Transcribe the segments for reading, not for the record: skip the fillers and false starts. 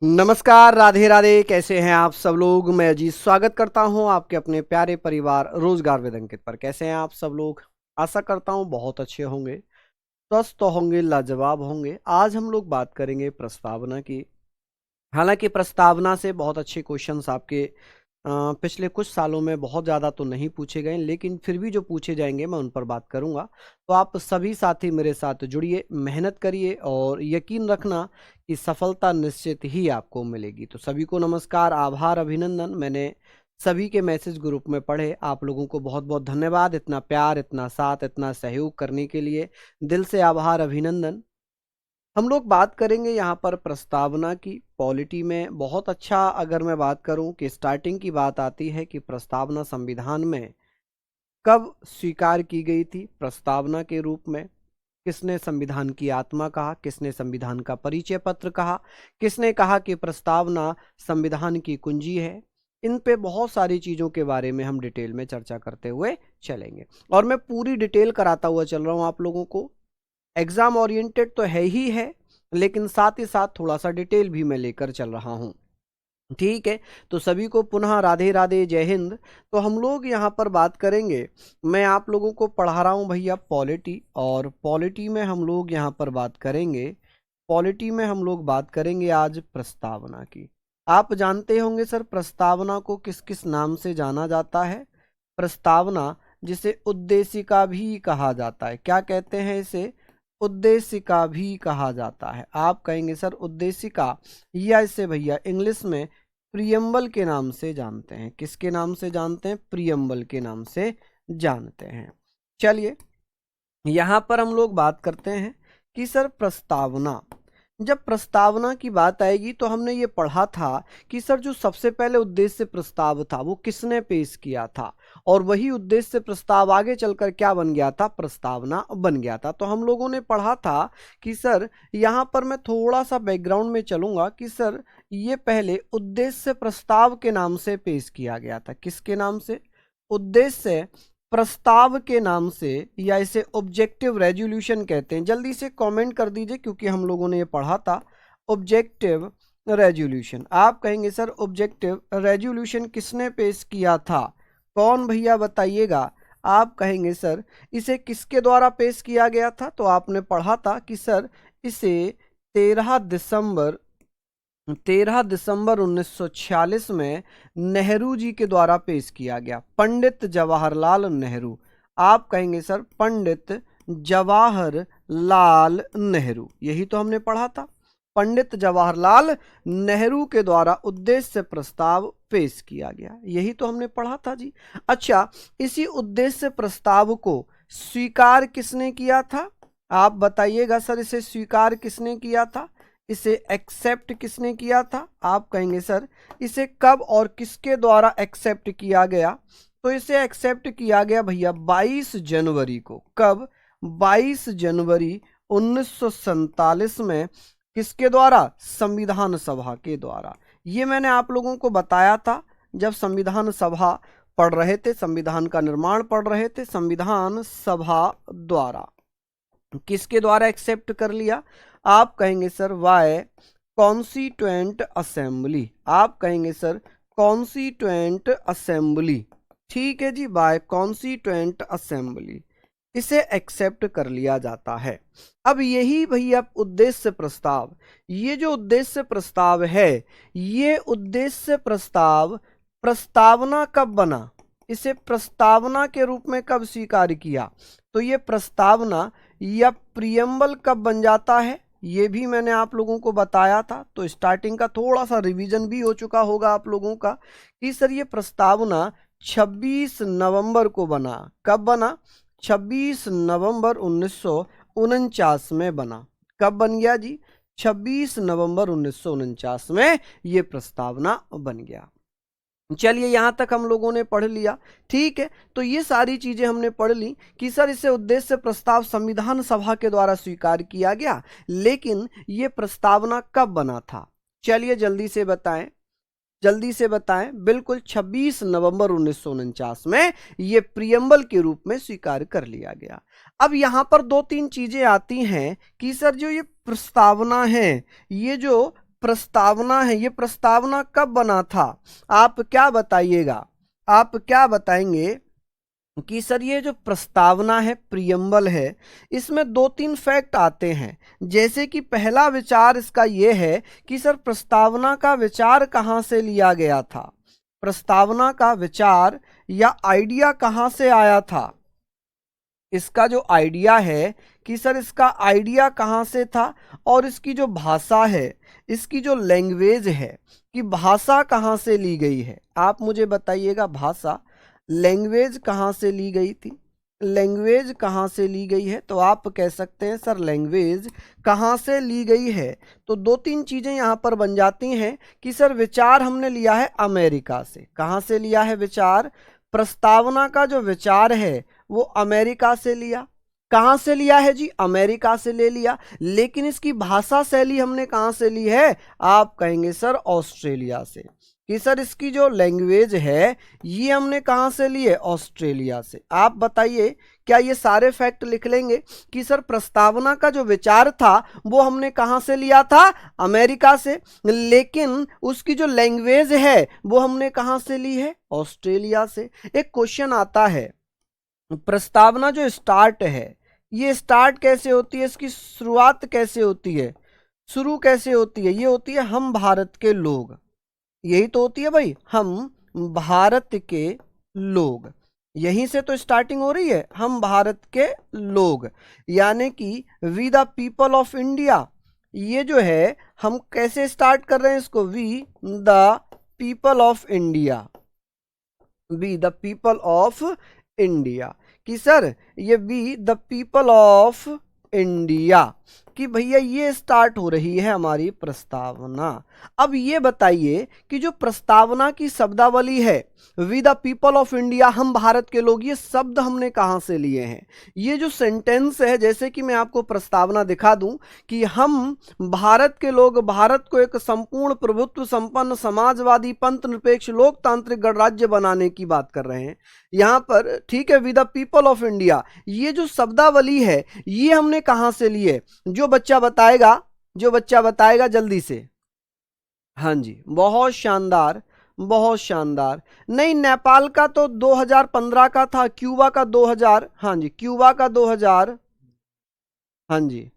नमस्कार, राधे राधे। कैसे हैं आप सब लोग? मैं अजीत स्वागत करता हूं आपके अपने प्यारे परिवार रोजगार विद अंकित पर। कैसे हैं आप सब लोग? आशा करता हूं बहुत अच्छे होंगे, स्वस्थ होंगे, लाजवाब होंगे। आज हम लोग बात करेंगे प्रस्तावना की। हालांकि प्रस्तावना से बहुत अच्छे क्वेश्चंस आपके पिछले कुछ सालों में बहुत ज़्यादा तो नहीं पूछे गए, लेकिन फिर भी जो पूछे जाएंगे मैं उन पर बात करूंगा। तो आप सभी साथी मेरे साथ जुड़िए, मेहनत करिए और यकीन रखना कि सफलता निश्चित ही आपको मिलेगी। तो सभी को नमस्कार, आभार, अभिनंदन। मैंने सभी के मैसेज ग्रुप में पढ़े। आप लोगों को बहुत बहुत धन्यवाद, इतना प्यार, इतना साथ, इतना सहयोग करने के लिए दिल से आभार, अभिनंदन। हम लोग बात करेंगे यहाँ पर प्रस्तावना की। पॉलिटी में बहुत अच्छा अगर मैं बात करूं कि स्टार्टिंग की बात आती है कि प्रस्तावना संविधान में कब स्वीकार की गई थी। प्रस्तावना के रूप में किसने संविधान की आत्मा कहा, किसने संविधान का परिचय पत्र कहा, किसने कहा कि प्रस्तावना संविधान की कुंजी है। इन पे बहुत सारी चीज़ों के बारे में हम डिटेल में चर्चा करते हुए चलेंगे और मैं पूरी डिटेल कराता हुआ चल रहा हूँ आप लोगों को। एग्जाम ओरिएंटेड तो है ही है, लेकिन साथ ही साथ थोड़ा सा डिटेल भी मैं लेकर चल रहा हूं। ठीक है, तो सभी को पुनः राधे राधे, जय हिंद। तो हम लोग यहाँ पर बात करेंगे, मैं आप लोगों को पढ़ा रहा हूँ भैया पॉलिटी, और पॉलिटी में हम लोग यहाँ पर बात करेंगे, पॉलिटी में हम लोग बात करेंगे आज प्रस्तावना की। आप जानते होंगे सर, प्रस्तावना को किस किस नाम से जाना जाता है? प्रस्तावना जिसे उद्देशिका भी कहा जाता है। क्या कहते हैं इसे? उद्देशिका भी कहा जाता है। आप कहेंगे सर उद्देशिका, या इसे भैया इंग्लिश में प्रियम्बल के नाम से जानते हैं। किसके नाम से जानते हैं? प्रियम्बल के नाम से जानते हैं। चलिए यहां पर हम लोग बात करते हैं कि सर प्रस्तावना, जब प्रस्तावना की बात आएगी तो हमने ये पढ़ा था कि सर जो सबसे पहले उद्देश्य प्रस्ताव था वो किसने पेश किया था, और वही उद्देश्य प्रस्ताव आगे चलकर क्या बन गया था? प्रस्तावना बन गया था। तो हम लोगों ने पढ़ा था कि सर, यहाँ पर मैं थोड़ा सा बैकग्राउंड में चलूंगा कि सर ये पहले उद्देश्य प्रस्ताव के नाम से पेश किया गया था। किसके नाम से? उद्देश्य प्रस्ताव के नाम से, या इसे ऑब्जेक्टिव रेजोल्यूशन कहते हैं। जल्दी से कमेंट कर दीजिए क्योंकि हम लोगों ने ये पढ़ा था ऑब्जेक्टिव रेजोल्यूशन। आप कहेंगे सर ऑब्जेक्टिव रेजोल्यूशन किसने पेश किया था? कौन भैया बताइएगा? आप कहेंगे सर इसे किसके द्वारा पेश किया गया था? तो आपने पढ़ा था कि सर इसे 13 दिसंबर 1946 में नेहरू जी के द्वारा पेश किया गया। पंडित जवाहरलाल नेहरू। आप कहेंगे सर पंडित जवाहरलाल नेहरू, यही तो हमने पढ़ा था। पंडित जवाहरलाल नेहरू के द्वारा उद्देश्य प्रस्ताव पेश किया गया, यही तो हमने पढ़ा था जी। अच्छा, इसी उद्देश्य प्रस्ताव को स्वीकार किसने किया था? आप बताइएगा सर, इसे स्वीकार किसने किया था? इसे एक्सेप्ट किसने किया था? आप कहेंगे सर इसे कब और किसके द्वारा एक्सेप्ट किया गया? तो इसे एक्सेप्ट किया गया भैया 22 जनवरी को। कब? 22 जनवरी 1947 में। किसके द्वारा? संविधान सभा के द्वारा। ये मैंने आप लोगों को बताया था जब संविधान सभा पढ़ रहे थे, संविधान का निर्माण पढ़ रहे थे। संविधान सभा द्वारा, किसके द्वारा एक्सेप्ट कर लिया? आप कहेंगे सर वाय कॉन्स्टिट्यूएंट असेंबली। आप कहेंगे सर कॉन्स्टिट्यूएंट असेंबली। ठीक है जी, बाय कॉन्स्टिट्यूएंट असेंबली इसे एक्सेप्ट कर लिया जाता है। अब यही भैया उद्देश्य प्रस्ताव, ये जो उद्देश्य प्रस्ताव है, ये उद्देश्य प्रस्ताव प्रस्तावना कब बना? इसे प्रस्तावना के रूप में कब स्वीकार किया? तो ये प्रस्तावना या प्रियम्बल कब बन जाता है, ये भी मैंने आप लोगों को बताया था। तो स्टार्टिंग का थोड़ा सा रिवीजन भी हो चुका होगा आप लोगों का कि सर ये प्रस्तावना 26 नवंबर को बना। कब बना? 26 नवंबर 1949 में बना। कब बन गया जी? 26 नवंबर 1949 में ये प्रस्तावना बन गया। चलिए यहां तक हम लोगों ने पढ़ लिया। ठीक है, तो ये सारी चीजें हमने पढ़ ली कि सर इसे उद्देश्य प्रस्ताव संविधान सभा के द्वारा स्वीकार किया गया, लेकिन ये प्रस्तावना कब बना था? चलिए जल्दी से बताएं, जल्दी से बताएं। बिल्कुल 26 नवंबर 1949 में ये प्रियम्बल के रूप में स्वीकार कर लिया गया। अब यहां पर दो तीन चीजें आती हैं कि सर जो ये प्रस्तावना है, ये जो प्रस्तावना है, ये प्रस्तावना कब बना था? आप क्या बताइएगा, आप क्या बताएंगे कि सर ये जो प्रस्तावना है, प्रियम्बल है, इसमें 2-3 फैक्ट आते हैं। जैसे कि पहला विचार इसका ये है कि सर प्रस्तावना का विचार कहाँ से लिया गया था, प्रस्तावना का विचार या आइडिया कहाँ से आया था। इसका जो आइडिया है कि सर इसका आइडिया कहाँ से था, और इसकी जो भाषा है, इसकी जो लैंग्वेज है कि भाषा कहाँ से ली गई है। आप मुझे बताइएगा भाषा, लैंग्वेज कहाँ से ली गई थी, लैंग्वेज कहाँ से ली गई है। तो आप कह सकते हैं सर लैंग्वेज कहाँ से ली गई है। तो 2-3 चीज़ें यहाँ पर बन जाती हैं कि सर विचार हमने लिया है अमेरिका से। कहाँ से लिया है विचार? प्रस्तावना का जो विचार है वो अमेरिका से लिया। कहाँ से लिया है जी? अमेरिका से ले लिया। लेकिन इसकी भाषा शैली हमने कहाँ से ली है? आप कहेंगे सर ऑस्ट्रेलिया से। कि सर इसकी जो लैंग्वेज है ये हमने कहाँ से ली है? ऑस्ट्रेलिया से। आप बताइए क्या ये सारे फैक्ट लिख लेंगे कि सर प्रस्तावना का जो विचार था वो हमने कहाँ से लिया था? अमेरिका से। लेकिन उसकी जो लैंग्वेज है वो हमने कहाँ से ली है? ऑस्ट्रेलिया से। एक क्वेश्चन आता है, प्रस्तावना जो स्टार्ट है ये स्टार्ट कैसे होती है, इसकी शुरुआत कैसे होती है, शुरू कैसे होती है? ये होती है हम भारत के लोग, यही तो होती है भाई, हम भारत के लोग। यहीं से तो स्टार्टिंग हो रही है, हम भारत के लोग, यानी कि we the people of India. ये जो है हम कैसे स्टार्ट कर रहे हैं इसको? We the people of India, we the people of India. कि सर ये we the people of India कि भैया ये स्टार्ट हो रही है हमारी प्रस्तावना। अब ये बताइए कि जो प्रस्तावना की शब्दावली है we the people of India, हम भारत के लोग, ये शब्द हमने कहाँ से लिए हैं? ये जो सेंटेंस है, जैसे कि मैं आपको प्रस्तावना दिखा दूं कि हम भारत के लोग भारत को एक संपूर्ण प्रभुत्व संपन्न समाजवादी पंथ निरपेक्ष लोकतांत्रिक गणराज्य बनाने की बात कर रहे हैं यहाँ पर, ठीक है, with the people of India. ये जो शब्दावली है ये हमने कहाँ से लिए? जो बच्चा बताएगा, जो बच्चा बताएगा जल्दी से। हाँ जी, बहुत शानदार, बहुत शानदार। नहीं, नेपाल का तो 2015 का था, क्यूबा का 2000, हाँ जी क्यूबा का 2000, हाँ जी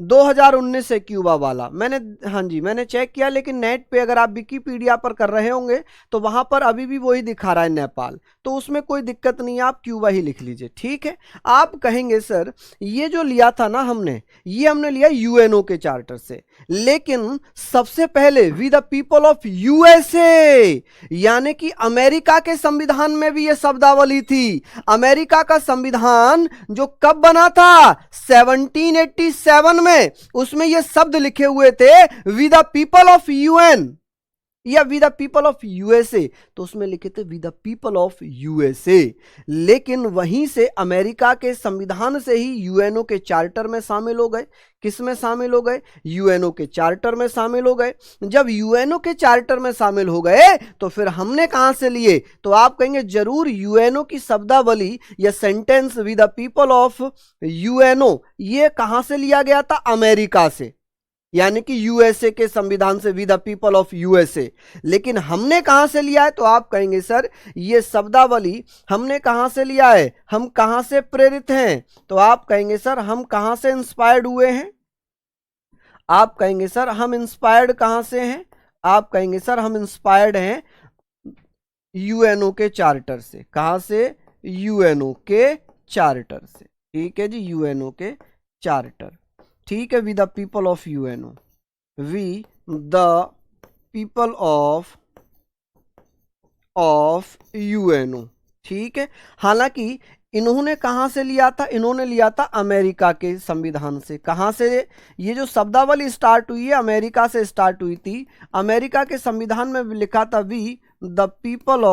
2019 से क्यूबा वाला मैंने, हाँ जी मैंने चेक किया। लेकिन नेट पे अगर आप विकिपीडिया पर कर रहे होंगे तो वहां पर अभी भी वही दिखा रहा है नेपाल, तो उसमें कोई दिक्कत नहीं है, आप क्यूबा ही लिख लीजिए, ठीक है। आप कहेंगे सर ये जो लिया था ना हमने, ये हमने लिया यूएनओ के चार्टर से, लेकिन सबसे पहले we the people of USA, यानी कि अमेरिका के संविधान में भी ये शब्दावली थी। अमेरिका का संविधान जो कब बना था? 1787 में। उसमें ये शब्द लिखे हुए थे we the people of UN या we the people of USA, तो उसमें लिखे थे we the people of USA. लेकिन वहीं से अमेरिका के संविधान से ही यूएनओ के चार्टर में शामिल हो गए। किस में शामिल हो गए? यूएनओ के चार्टर में शामिल हो गए। जब यूएनओ के चार्टर में शामिल हो गए तो फिर हमने कहां से लिए? तो आप कहेंगे जरूर यूएनओ की शब्दावली या sentence we the people of UNO, ये कहां से लिया गया था? अमेरिका से, यानी कि यूएसए के संविधान से we the people of USA. लेकिन हमने कहां से लिया है? तो आप कहेंगे सर ये शब्दावली हमने कहां से लिया है, हम कहां से प्रेरित हैं? तो आप कहेंगे सर हम कहां से इंस्पायर्ड हुए हैं? आप कहेंगे सर हम इंस्पायर्ड कहां से हैं? आप कहेंगे सर हम इंस्पायर्ड हैं यूएनओ के चार्टर से। कहां से? यूएनओ के चार्टर से, ठीक है जी, यूएनओ के चार्टर, ठीक है। We the people of UNO, we the people of UNO, ठीक है। हालांकि इन्होंने कहां से लिया था? इन्होंने लिया था अमेरिका के संविधान से। कहां से? ये जो शब्दावली स्टार्ट हुई है अमेरिका से स्टार्ट हुई थी। अमेरिका के संविधान में लिखा था we the people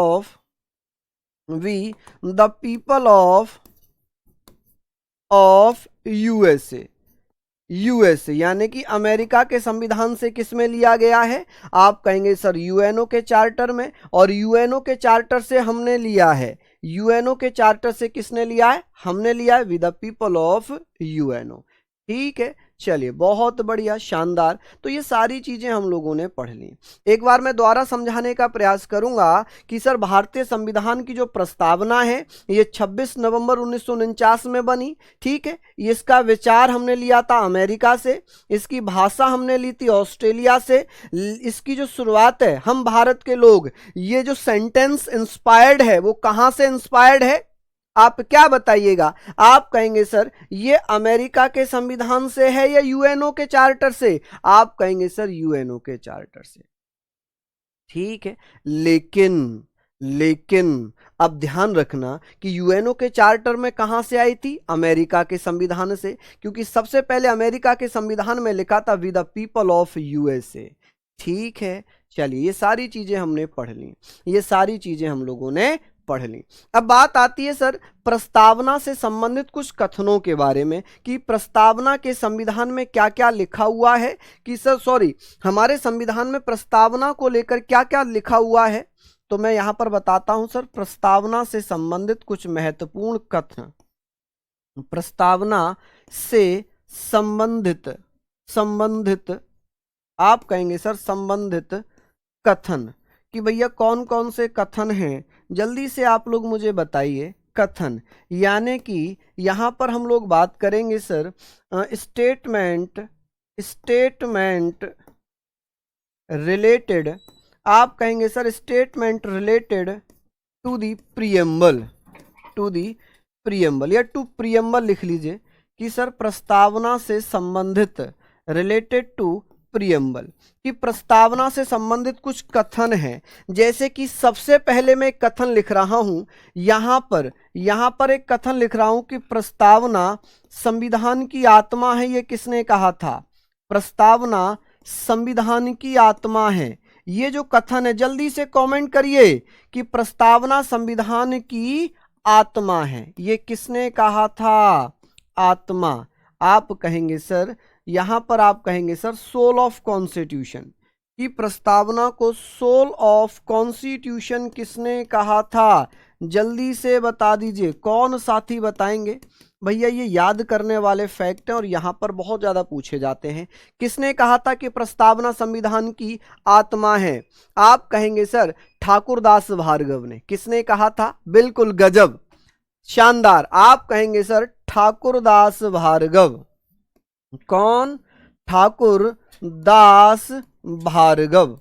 of USA, USA, यानी कि अमेरिका के संविधान से किस में लिया गया है? आप कहेंगे सर यूएनओ के चार्टर में, और यूएनओ के चार्टर से हमने लिया है, यूएनओ के चार्टर से किसने लिया है? हमने लिया है we the people of UNO, ठीक है। चलिए बहुत बढ़िया, शानदार। तो ये सारी चीजें हम लोगों ने पढ़ ली। एक बार मैं दोबारा समझाने का प्रयास करूंगा कि सर भारतीय संविधान की जो प्रस्तावना है ये 26 नवंबर 1949 में बनी। ठीक है, इसका विचार हमने लिया था अमेरिका से, इसकी भाषा हमने ली थी ऑस्ट्रेलिया से, इसकी जो शुरुआत है हम भारत के लोग, ये जो सेंटेंस इंस्पायर्ड है वो कहां से इंस्पायर्ड है? आप क्या बताइएगा? आप कहेंगे सर ये अमेरिका के संविधान से है या यूएनओ के चार्टर से? आप कहेंगे सर यूएनओ के चार्टर से। ठीक है, लेकिन अब ध्यान रखना कि यूएनओ के चार्टर में कहां से आई थी? अमेरिका के संविधान से, क्योंकि सबसे पहले अमेरिका के संविधान में लिखा था we the people of USA. ठीक है, चलिए ये सारी चीजें हमने पढ़ ली, ये सारी चीजें हम लोगों ने पढ़ ली। अब बात आती है सर प्रस्तावना से संबंधित कुछ कथनों के बारे में कि प्रस्तावना के संविधान में क्या क्या लिखा हुआ है, कि सर हमारे संविधान में प्रस्तावना को लेकर क्या क्या लिखा हुआ है। तो मैं यहां पर बताता हूं सर प्रस्तावना से संबंधित कुछ महत्वपूर्ण कथन। प्रस्तावना से संबंधित आप कहेंगे सर संबंधित कथन, कि भैया कौन कौन से कथन हैं, जल्दी से आप लोग मुझे बताइए। कथन यानी कि यहां पर हम लोग बात करेंगे सर स्टेटमेंट रिलेटेड, आप कहेंगे sir statement related to the preamble या टू प्रियम्बल लिख लीजिए कि सर प्रस्तावना से संबंधित रिलेटेड टू प्रियम्बल, कि प्रस्तावना से संबंधित कुछ कथन हैं। जैसे कि सबसे पहले मैं एक कथन लिख रहा हूं, यहां पर एक कथन लिख रहा हूं कि प्रस्तावना संविधान की आत्मा है। ये किसने कहा था? प्रस्तावना संविधान की आत्मा है। ये जो कथन है जल्दी से कमेंट करिए कि प्रस्तावना संविधान की आत्मा है। ये किसने कहा था? आत्मा। आप कहेंगे सर यहां पर आप कहेंगे सर सोल ऑफ कॉन्स्टिट्यूशन, कि प्रस्तावना को सोल ऑफ कॉन्स्टिट्यूशन किसने कहा था? जल्दी से बता दीजिए, कौन साथी बताएंगे? भैया ये याद करने वाले फैक्ट हैं और यहां पर बहुत ज्यादा पूछे जाते हैं। किसने कहा था कि प्रस्तावना संविधान की आत्मा है? आप कहेंगे सर ठाकुरदास भार्गव ने। किसने कहा था? बिल्कुल, गजब, शानदार। आप कहेंगे सर ठाकुरदास भार्गव। कौन? ठाकुरदास भार्गव।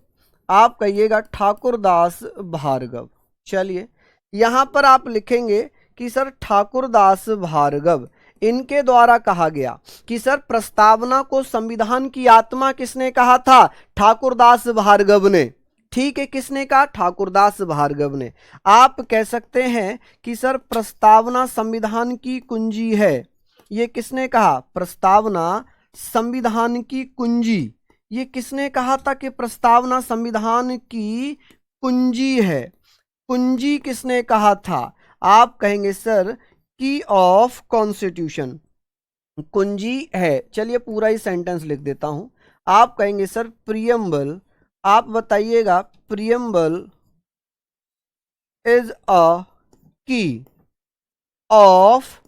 आप कहिएगा ठाकुरदास भार्गव। चलिए यहां पर आप लिखेंगे कि सर ठाकुरदास भार्गव, इनके द्वारा कहा गया कि सर प्रस्तावना को संविधान की आत्मा किसने कहा था? ठाकुरदास भार्गव ने। ठीक है, किसने कहा? ठाकुरदास भार्गव ने। आप कह सकते हैं कि सर प्रस्तावना संविधान की कुंजी है। ये किसने कहा? प्रस्तावना संविधान की कुंजी। ये किसने कहा था कि प्रस्तावना संविधान की कुंजी है? कुंजी किसने कहा था? आप कहेंगे सर की ऑफ कॉन्स्टिट्यूशन, कुंजी है। चलिए पूरा ही सेंटेंस लिख देता हूं। आप कहेंगे सर प्रियम्बल, आप बताइएगा प्रियम्बल इज अ की ऑफ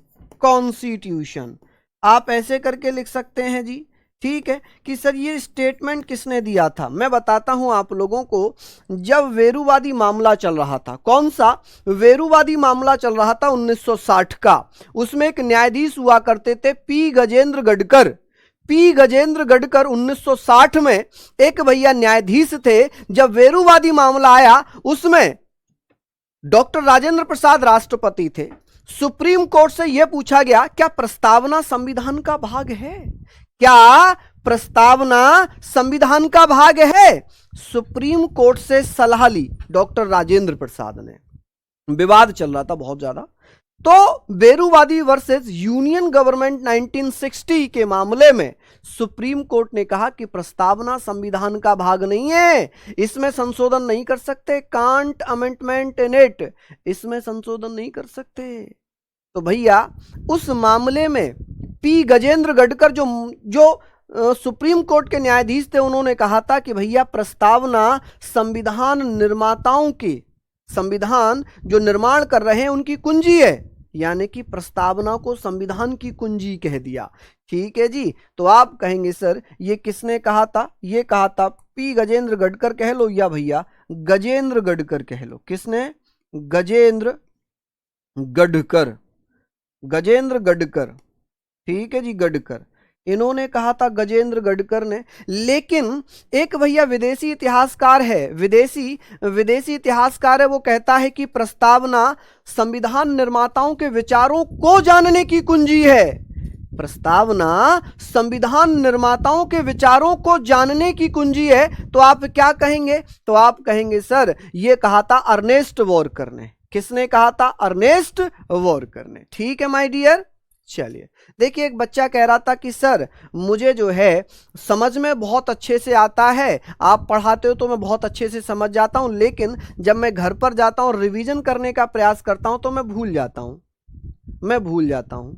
कॉन्स्टिट्यूशन। आप ऐसे करके लिख सकते हैं जी। ठीक है, कि सर ये स्टेटमेंट किसने दिया था? मैं बताता हूं आप लोगों को। जब वेरुवादी मामला चल रहा था, कौन सा वेरुवादी मामला चल रहा था? 1960 का। उसमें एक न्यायाधीश हुआ करते थे पी गजेंद्र गढ़कर। पी गजेंद्र गढ़कर 1960 में एक भैया न्यायाधीश थे। जब वेरुवादी मामला आया उसमें डॉक्टर राजेंद्र प्रसाद राष्ट्रपति थे। सुप्रीम कोर्ट से यह पूछा गया क्या प्रस्तावना संविधान का भाग है? क्या प्रस्तावना संविधान का भाग है? सुप्रीम कोर्ट से सलाह ली डॉक्टर राजेंद्र प्रसाद ने। विवाद चल रहा था बहुत ज्यादा। तो वेरुवादी वर्सेस यूनियन गवर्नमेंट 1960 के मामले में सुप्रीम कोर्ट ने कहा कि प्रस्तावना संविधान का भाग नहीं है, इसमें संशोधन नहीं कर सकते, कांट अमेंडमेंट इन इट, इसमें संशोधन नहीं कर सकते। तो भैया उस मामले में पी गजेंद्र गढ़कर जो सुप्रीम कोर्ट के न्यायाधीश थे, उन्होंने कहा था कि भैया प्रस्तावना संविधान निर्माताओं की, संविधान जो निर्माण कर रहे हैं उनकी कुंजी है। यानी कि प्रस्तावना को संविधान की कुंजी कह दिया। ठीक है जी। तो आप कहेंगे सर ये किसने कहा था, ये कहा था पी गजेंद्र गडकर कह लो या भैया गजेंद्र गडकर कह लो। किसने, गजेंद्र गडकर, गजेंद्र गडकर, ठीक है जी, गडकर, इन्होंने कहा था गजेंद्र गडकर ने। लेकिन एक भैया विदेशी इतिहासकार है, विदेशी विदेशी इतिहासकार है, वो कहता है कि प्रस्तावना संविधान निर्माताओं के विचारों को जानने की कुंजी है। प्रस्तावना संविधान निर्माताओं के विचारों को जानने की कुंजी है। तो आप क्या कहेंगे, तो आप कहेंगे सर ये कहा था अर्नेस्ट वॉरकर ने। किसने कहा था, अर्नेस्ट वॉरकर ने। ठीक है माय डियर। चलिए देखिए, एक बच्चा कह रहा था कि सर मुझे जो है समझ में बहुत अच्छे से आता है, आप पढ़ाते हो तो मैं बहुत अच्छे से समझ जाता हूं, लेकिन जब मैं घर पर जाता हूं रिवीजन करने का प्रयास करता हूं तो मैं भूल जाता हूं।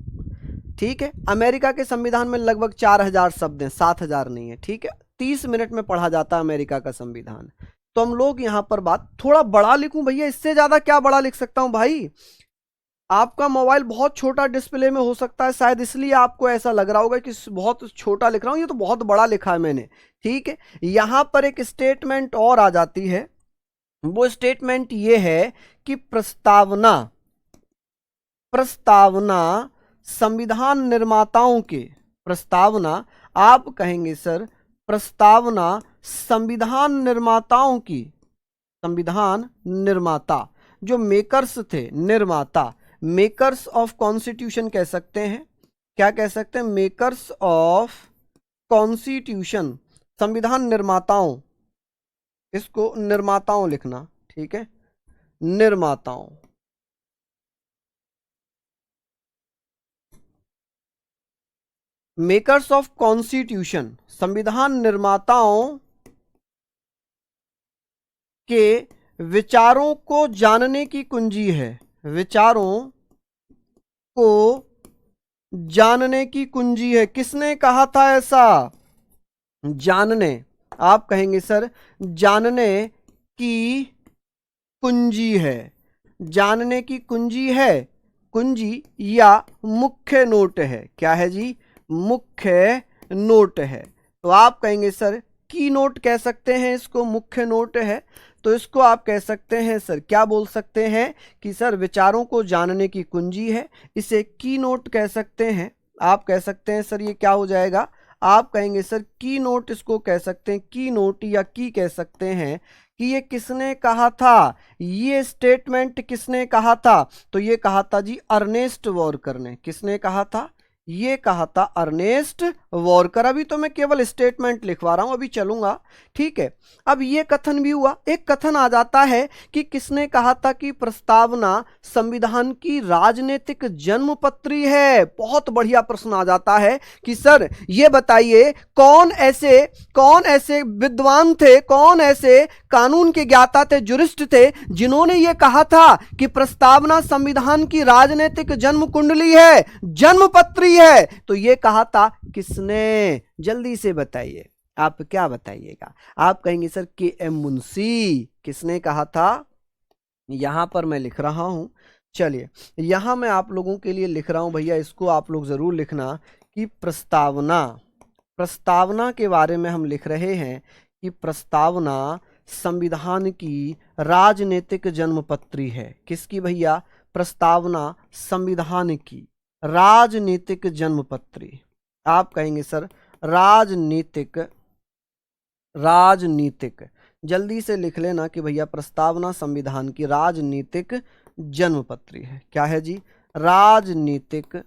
ठीक है, अमेरिका के संविधान में लगभग 4000 शब्द हैं, 7000 नहीं है। ठीक है, 30 मिनट में पढ़ा जाता है अमेरिका का संविधान। तो हम लोग यहां पर बात थोड़ा बड़ा लिखूं भैया, इससे ज्यादा क्या बड़ा लिख सकता हूं भाई। आपका मोबाइल बहुत छोटा डिस्प्ले में हो सकता है, शायद इसलिए आपको ऐसा लग रहा होगा कि बहुत छोटा लिख रहा हूं, ये तो बहुत बड़ा लिखा है मैंने। ठीक है, यहां पर एक स्टेटमेंट और आ जाती है, वो स्टेटमेंट ये है कि प्रस्तावना संविधान निर्माताओं के, प्रस्तावना आप कहेंगे सर प्रस्तावना संविधान निर्माताओं की, संविधान निर्माता जो मेकर्स थे, निर्माता, मेकर्स ऑफ कॉन्स्टिट्यूशन कह सकते हैं। क्या कह सकते हैं, मेकर्स ऑफ कॉन्स्टिट्यूशन, संविधान निर्माताओं, इसको निर्माताओं लिखना। ठीक है, निर्माताओं, मेकर्स ऑफ कॉन्स्टिट्यूशन, संविधान निर्माताओं के विचारों को जानने की कुंजी है, विचारों को जानने की कुंजी है। किसने कहा था ऐसा, जानने, आप कहेंगे सर जानने की कुंजी है, जानने की कुंजी है, कुंजी या मुख्य नोट है। क्या है जी, मुख्य नोट है। तो आप कहेंगे सर की नोट कह सकते हैं इसको, मुख्य नोट है तो इसको आप कह सकते हैं सर, क्या बोल सकते हैं कि सर विचारों को जानने की कुंजी है, इसे की नोट कह सकते हैं। आप कह सकते हैं सर ये क्या हो जाएगा, आप कहेंगे सर की नोट इसको कह सकते हैं, की नोट या की कह सकते हैं कि ये किसने कहा था, ये स्टेटमेंट किसने कहा था, तो ये कहा था जी अर्नेस्ट वॉरकर ने। किसने कहा था, ये कहा था अर्नेस्ट वॉरकर। अभी तो मैं केवल स्टेटमेंट लिखवा रहा हूं, अभी चलूंगा। ठीक है, अब ये कथन भी हुआ, एक कथन आ जाता है कि किसने कहा था कि प्रस्तावना संविधान की राजनीतिक जन्मपत्री है। बहुत बढ़िया प्रश्न आ जाता है कि सर ये बताइए कौन ऐसे विद्वान थे, कौन ऐसे कानून के ज्ञाता थे, जुरिस्ट थे, जिन्होंने ये कहा था कि प्रस्तावना संविधान की राजनीतिक जन्म कुंडली है, जन्मपत्री है। तो ये कहा था किसने, जल्दी से बताइए, आप क्या बताइएगा। आप कहेंगे सर के एम मुंशी। किसने कहा था, यहां पर मैं लिख रहा हूं, चलिए यहां मैं आप लोगों के लिए लिख रहा हूं भैया, इसको आप लोग जरूर लिखना कि प्रस्तावना के बारे में हम लिख रहे हैं कि प्रस्तावना संविधान की राजनीतिक जन्मपत्री है। किसकी भैया, प्रस्तावना संविधान की राजनीतिक जन्मपत्री। आप कहेंगे सर राजनीतिक, जल्दी से लिख लेना कि भैया प्रस्तावना संविधान की राजनीतिक जन्मपत्री है। क्या है जी, राजनीतिक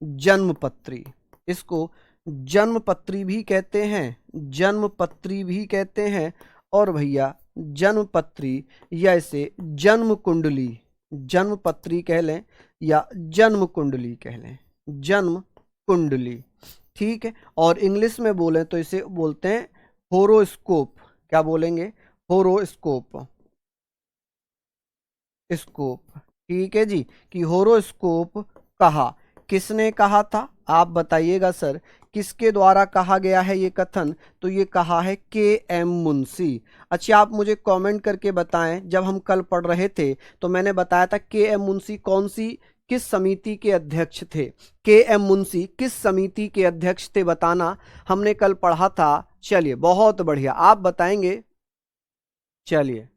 जन्मपत्री। इसको जन्मपत्री भी कहते हैं, जन्मपत्री भी कहते हैं, और भैया जन्मपत्री या इसे जन्म कुंडली, जन्मपत्री कह लें या जन्म कुंडली कह लें, जन्म कुंडली। ठीक है, और इंग्लिश में बोलें तो इसे बोलते हैं होरोस्कोप। क्या बोलेंगे, होरोस्कोप, स्कोप। ठीक है जी, कि होरोस्कोप कहा, किसने कहा था, आप बताइएगा सर किसके द्वारा कहा गया है ये कथन, तो ये कहा है के एम मुंशी। अच्छा आप मुझे कमेंट करके बताएं, जब हम कल पढ़ रहे थे तो मैंने बताया था के एम मुंशी कौन सी किस समिति के अध्यक्ष थे? के.एम. मुंशी किस समिति के अध्यक्ष थे बताना, हमने कल पढ़ा था। चलिए बहुत बढ़िया, आप बताएंगे। चलिए,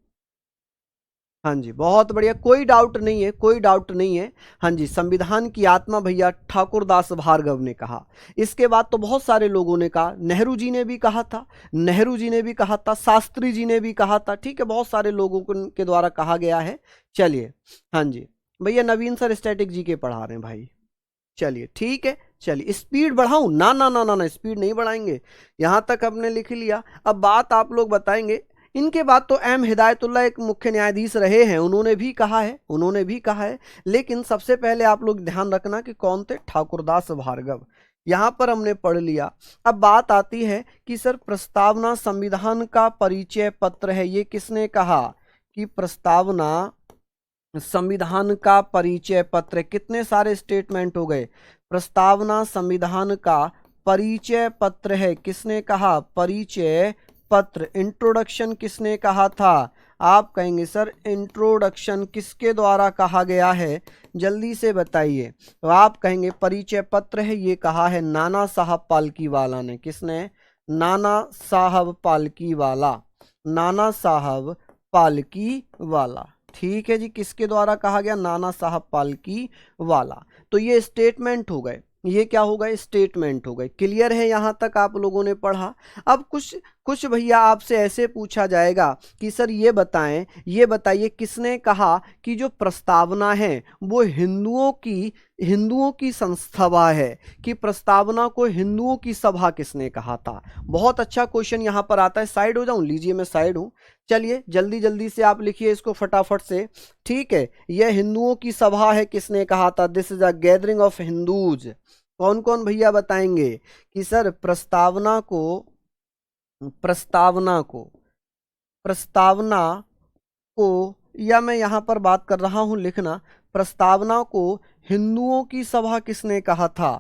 हाँ जी, बहुत बढ़िया, कोई डाउट नहीं है, कोई डाउट नहीं है। हाँ जी, संविधान की आत्मा भैया ठाकुरदास भार्गव ने कहा। इसके बाद तो बहुत सारे लोगों ने कहा, नेहरू जी ने भी कहा था, नेहरू जी ने भी कहा था, शास्त्री जी ने भी कहा था। ठीक है, बहुत सारे लोगों के द्वारा कहा गया है। चलिए, हाँ जी भैया, नवीन सर स्टैटिक जी के पढ़ा रहे हैं भाई। चलिए ठीक है, चलिए स्पीड बढ़ाऊं? ना ना ना ना ना, स्पीड नहीं बढ़ाएंगे, यहां तक हमने लिख लिया। अब बात आप लोग बताएंगे। इनके बाद तो एम हिदायतुल्लाह एक मुख्य न्यायाधीश रहे हैं, उन्होंने भी कहा है, उन्होंने भी कहा है। लेकिन सबसे पहले आप लोग ध्यान रखना कि कौन थे, ठाकुरदास भार्गव। यहां पर हमने पढ़ लिया। अब बात आती है कि सर प्रस्तावना संविधान का परिचय पत्र है, ये किसने कहा कि प्रस्तावना संविधान का परिचय पत्र? कितने सारे स्टेटमेंट हो गए। प्रस्तावना संविधान का परिचय पत्र है, किसने कहा? परिचय पत्र। इंट्रोडक्शन किसने कहा था? आप कहेंगे सर इंट्रोडक्शन किसके द्वारा कहा गया है, जल्दी से बताइए। तो आप कहेंगे परिचय पत्र है, ये कहा है नाना साहब पालकीवाला ने। किसने? नाना साहब पालकीवाला, नाना साहब पालकीवाला। ठीक है जी, किसके द्वारा कहा गया? नाना साहब पालकीवाला। तो ये स्टेटमेंट हो गए, ये क्या हो गए? स्टेटमेंट हो गए। क्लियर है, यहां तक आप लोगों ने पढ़ा। अब कुछ कुछ भैया आपसे ऐसे पूछा जाएगा कि सर ये बताएं, ये बताइए किसने कहा कि जो प्रस्तावना है वो हिंदुओं की संस्था है, कि प्रस्तावना को हिंदुओं की सभा किसने कहा था? बहुत अच्छा क्वेश्चन यहां पर आता है। साइड हो जाऊं? लीजिए मैं साइड हूं। चलिए जल्दी जल्दी से आप लिखिए इसको फटाफट से। ठीक है, यह हिंदुओं की सभा है, किसने कहा था? This is a gathering of Hindus. कौन कौन भैया बताएंगे कि सर प्रस्तावना को या मैं यहां पर बात कर रहा हूं, लिखना, प्रस्तावना को हिंदुओं की सभा किसने कहा था?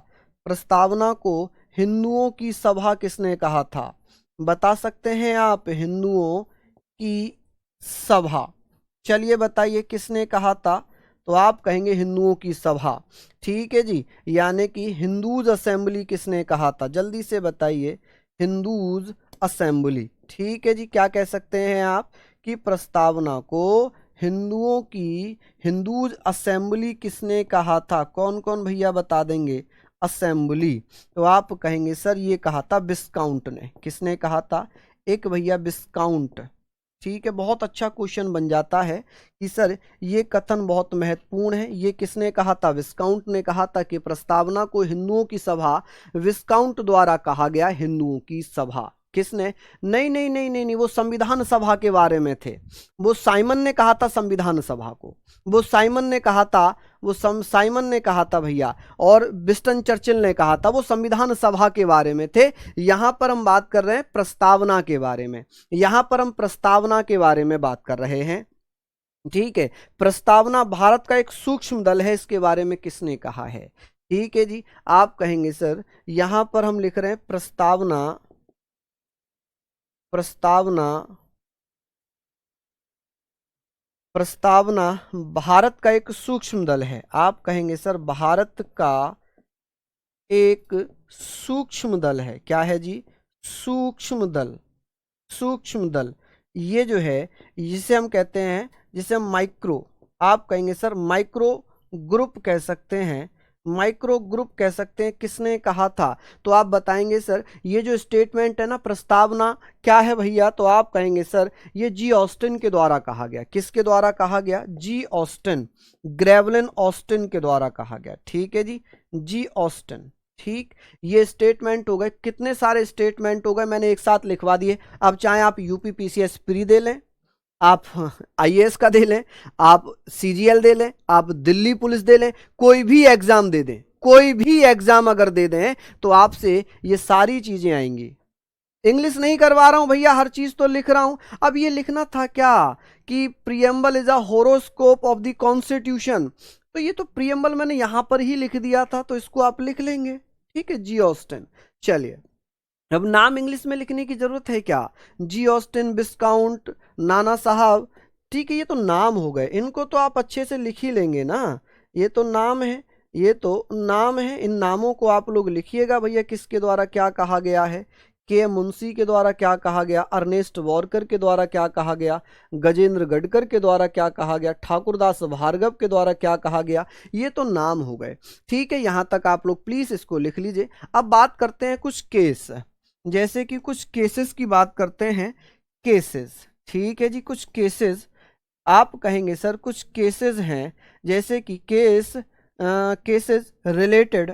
प्रस्तावना को हिंदुओं की सभा किसने कहा था? बता सकते हैं आप? हिंदुओं की सभा। चलिए बताइए किसने कहा था? तो आप कहेंगे हिंदुओं की सभा। ठीक है जी, यानी कि हिंदूज असेंबली किसने कहा था? जल्दी से बताइए, हिंदूज असेंबली। ठीक है जी, क्या कह सकते हैं आप कि प्रस्तावना को हिंदूज असेंबली किसने कहा था? कौन कौन भैया बता देंगे? असेंबली। तो आप कहेंगे सर ये कहा था विस्काउंट ने। किसने कहा था? एक भैया विस्काउंट। ठीक है, बहुत अच्छा क्वेश्चन बन जाता है कि सर ये कथन बहुत महत्वपूर्ण है, ये किसने कहा था? विस्काउंट ने कहा था कि प्रस्तावना को हिंदुओं की सभा विस्काउंट द्वारा कहा गया हिंदुओं की सभा। किसने? नहीं नहीं नहीं नहीं नहीं, वो संविधान सभा के बारे में थे। वो साइमन ने कहा था संविधान सभा को, वो साइमन ने कहा था, साइमन ने कहा था भैया, और विंस्टन चर्चिल ने कहा था। वो संविधान सभा के बारे में थे। यहां पर हम बात कर रहे हैं प्रस्तावना के बारे में, यहां पर हम प्रस्तावना के बारे में बात कर रहे हैं। ठीक है, प्रस्तावना भारत का एक सूक्ष्म दल है, इसके बारे में किसने कहा है? ठीक है जी, आप कहेंगे सर यहां पर हम लिख रहे हैं प्रस्तावना भारत का एक सूक्ष्म दल है। आप कहेंगे सर भारत का एक सूक्ष्म दल है। क्या है जी? सूक्ष्म दल। सूक्ष्म दल ये जो है, जिसे हम कहते हैं, जिसे हम माइक्रो, आप कहेंगे सर माइक्रो ग्रुप कह सकते हैं, माइक्रो ग्रुप कह सकते हैं। किसने कहा था? तो आप बताएंगे सर ये जो स्टेटमेंट है ना, प्रस्तावना क्या है भैया? तो आप कहेंगे सर ये जी ऑस्टिन के द्वारा कहा गया। किसके द्वारा कहा गया? जी ऑस्टिन, ग्रेवलिन ऑस्टिन के द्वारा कहा गया। ठीक है जी, जी ऑस्टिन। ठीक, ये स्टेटमेंट हो गए। कितने सारे स्टेटमेंट हो गए, मैंने एक साथ लिखवा दिए। अब चाहे आप यूपीपीसीएस प्री दे लें, आप आईएएस का दे लें, आप सीजीएल दे लें, आप दिल्ली पुलिस दे लें, कोई भी एग्जाम दे दें, कोई भी एग्जाम अगर दे दें तो आपसे ये सारी चीजें आएंगी। इंग्लिश नहीं करवा रहा हूं भैया, हर चीज तो लिख रहा हूं। अब ये लिखना था क्या कि preamble is a horoscope of the constitution, तो ये तो प्रियम्बल मैंने यहां पर ही लिख दिया था, तो इसको आप लिख लेंगे। ठीक है, जी ऑस्टिन। चलिए, अब नाम इंग्लिश में लिखने की जरूरत है क्या? जी ऑस्टिन, विस्काउंट, नाना साहब। ठीक है, ये तो नाम हो गए, इनको तो आप अच्छे से लिख ही लेंगे ना। ये तो नाम है, ये तो नाम है। इन नामों को आप लोग लिखिएगा भैया, किसके द्वारा क्या कहा गया है। के मुंशी के द्वारा क्या कहा गया, अर्नेस्ट वॉरकर के द्वारा क्या कहा गया, गजेंद्र गडकर के द्वारा क्या कहा गया, ठाकुरदास भार्गव के द्वारा क्या कहा गया। ये तो नाम हो गए, ठीक है। यहां तक आप लोग प्लीज इसको लिख लीजिए। अब बात करते हैं कुछ केस, जैसे कि कुछ केसेस की बात करते हैं। केसेस, ठीक है जी, कुछ केसेस आप कहेंगे सर कुछ केसेस हैं, जैसे कि केसेस रिलेटेड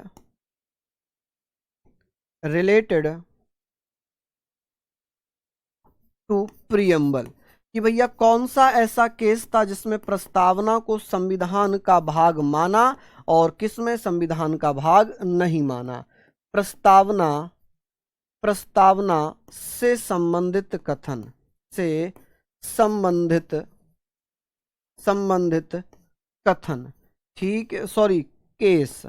टू प्रियम्बल, कि भैया कौन सा ऐसा केस था जिसमें प्रस्तावना को संविधान का भाग माना और किसमें संविधान का भाग नहीं माना। प्रस्तावना से संबंधित कथन, से संबंधित कथन, ठीक है, सॉरी केस,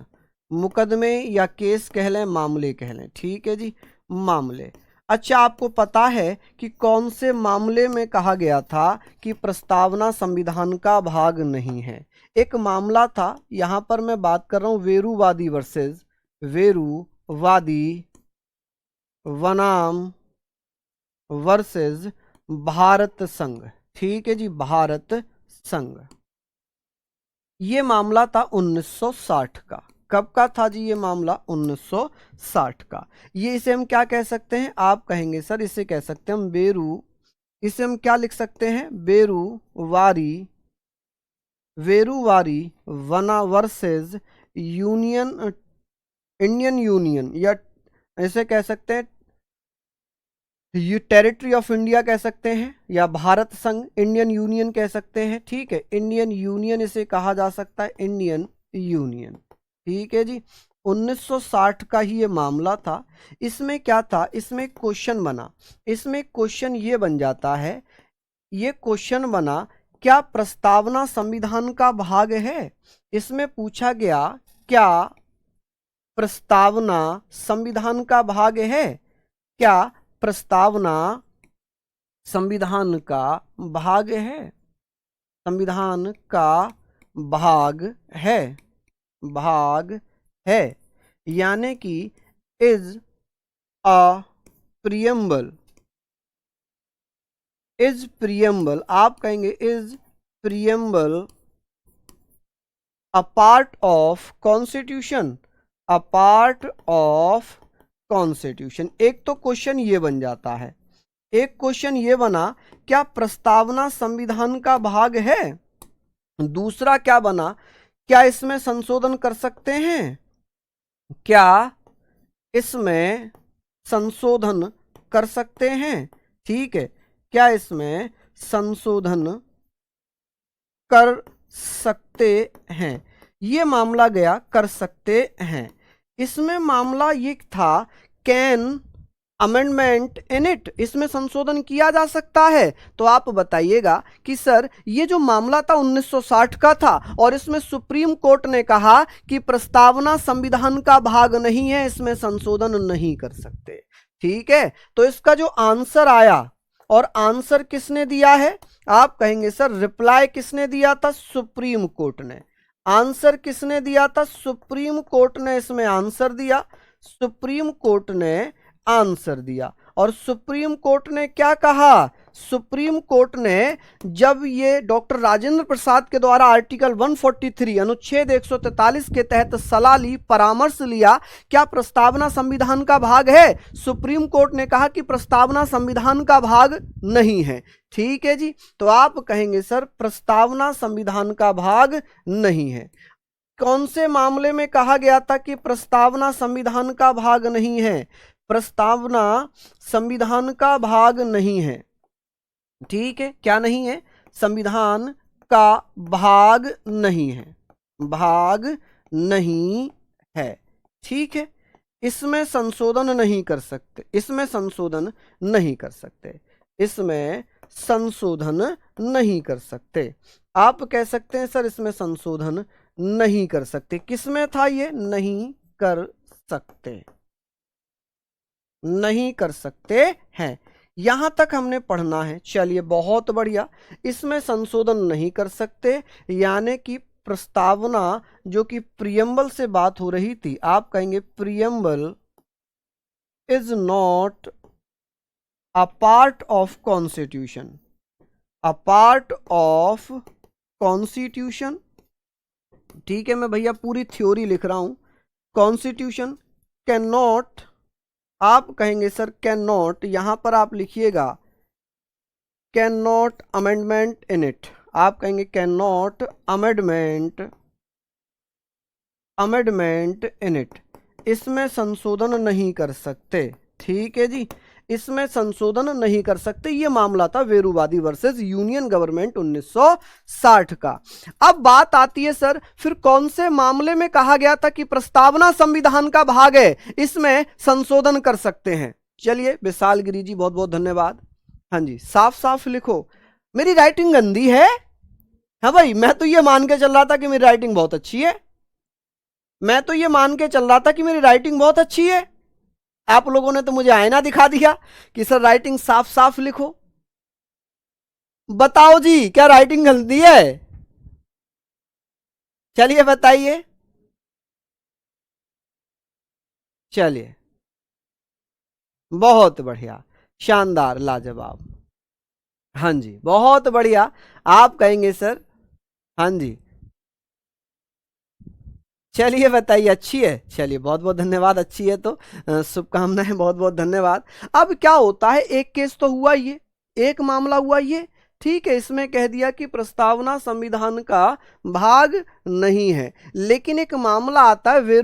मुकदमे या केस कह लें, मामले कह लें, ठीक है जी, मामले। अच्छा, आपको पता है कि कौन से मामले में कहा गया था कि प्रस्तावना संविधान का भाग नहीं है। एक मामला था, यहां पर मैं बात कर रहा हूं वेरुवादी बनाम वर्सेस भारत संघ, ठीक है जी, भारत संघ। ये मामला था 1960 का। कब का था जी ये मामला, 1960 का। ये इसे हम क्या कह सकते हैं, आप कहेंगे सर इसे कह सकते हैं हम इसे हम क्या लिख सकते हैं, वेरुवारी वना वर्सेस इंडियन यूनियन, या ऐसे कह सकते हैं ये टेरिटरी ऑफ इंडिया कह सकते हैं, या भारत संघ, इंडियन यूनियन कह सकते हैं, ठीक है, इंडियन यूनियन इसे कहा जा सकता है, इंडियन यूनियन, ठीक है जी। 1960 का ही ये मामला था। इसमें क्या था, इसमें क्वेश्चन बना, इसमें क्वेश्चन ये बन जाता है, ये क्वेश्चन बना क्या प्रस्तावना संविधान का भाग है। इसमें पूछा गया क्या प्रस्तावना संविधान का भाग है, क्या प्रस्तावना संविधान का भाग है, संविधान का भाग है, यानी कि इज अ प्रियम्बल, आप कहेंगे is preamble a part of constitution, a part of constitution. एक तो क्वेश्चन ये बन जाता है, एक क्वेश्चन ये बना क्या प्रस्तावना संविधान का भाग है। दूसरा क्या बना, क्या इसमें संशोधन कर सकते हैं, क्या इसमें संशोधन कर सकते हैं, ठीक है, क्या इसमें संशोधन कर सकते हैं। ये मामला गया कर सकते हैं। इसमें मामला ये था कैन अमेंडमेंट इन इट, इसमें संशोधन किया जा सकता है। तो आप बताइएगा कि सर ये जो मामला था 1960 का था और इसमें सुप्रीम कोर्ट ने कहा कि प्रस्तावना संविधान का भाग नहीं है, इसमें संशोधन नहीं कर सकते, ठीक है। तो इसका जो आंसर आया, और आंसर किसने दिया है, आप कहेंगे सर रिप्लाई किसने दिया था, सुप्रीम कोर्ट ने। आंसर किसने दिया था, सुप्रीम कोर्ट ने इसमें आंसर दिया, सुप्रीम कोर्ट ने आंसर दिया। और सुप्रीम कोर्ट ने क्या कहा, सुप्रीम कोर्ट ने जब ये डॉक्टर राजेंद्र प्रसाद के द्वारा आर्टिकल 143 अनुच्छेद 143 के तहत सलाह ली, परामर्श लिया, क्या प्रस्तावना संविधान का भाग है, सुप्रीम कोर्ट ने कहा कि प्रस्तावना संविधान का भाग नहीं है, ठीक है जी। तो आप कहेंगे सर प्रस्तावना संविधान का भाग नहीं है। कौन से मामले में कहा गया था कि प्रस्तावना संविधान का भाग नहीं है, प्रस्तावना संविधान का भाग नहीं है, ठीक है, क्या नहीं है, संविधान का भाग नहीं है, भाग नहीं है, ठीक है। इसमें संशोधन नहीं कर सकते, इसमें संशोधन नहीं कर सकते, इसमें संशोधन नहीं कर सकते। आप कह सकते हैं सर इसमें संशोधन नहीं कर सकते। किसमें था ये, नहीं कर सकते, नहीं कर सकते हैं। यहां तक हमने पढ़ना है, चलिए बहुत बढ़िया। इसमें संशोधन नहीं कर सकते, यानी कि प्रस्तावना जो कि प्रियम्बल से बात हो रही थी, आप कहेंगे preamble is not a part of constitution, a part of constitution. ठीक है, मैं भैया पूरी थ्योरी लिख रहा हूं। कॉन्स्टिट्यूशन कैन नॉट, आप कहेंगे सर कैन नॉट, यहां पर आप लिखिएगा can not amendment in it, आप कहेंगे can not amendment in it, इसमें संशोधन नहीं कर सकते। ठीक है जी, इसमें संशोधन नहीं कर सकते। ये मामला था वेरुवादी वर्सेस यूनियन गवर्नमेंट 1960 का। अब बात आती है सर, फिर कौन से मामले में कहा गया था कि प्रस्तावना संविधान का भाग है, इसमें संशोधन कर सकते हैं? चलिए, विशाल गिरी जी बहुत बहुत धन्यवाद। हाँ जी, साफ साफ लिखो। मेरी राइटिंग गंदी है? हाँ भाई, मैं तो ये मान के चल रहा था कि मेरी राइटिंग बहुत अच्छी है, मैं तो ये मान के चल रहा था कि मेरी राइटिंग बहुत अच्छी है। आप लोगों ने तो मुझे आईना दिखा दिया कि सर राइटिंग साफ साफ लिखो। बताओ जी, क्या राइटिंग गलती है? चलिए बताइए। चलिए, बहुत बढ़िया, शानदार, लाजवाब। हाँ जी, बहुत बढ़िया। आप कहेंगे सर, हाँ जी, चलिए बताइए, अच्छी है? चलिए, बहुत बहुत धन्यवाद, अच्छी है तो शुभकामनाएं, बहुत बहुत धन्यवाद। अब क्या होता है, एक केस तो हुआ ये, एक मामला हुआ ये, ठीक है, इसमें कह दिया कि प्रस्तावना संविधान का भाग नहीं है। लेकिन एक मामला आता है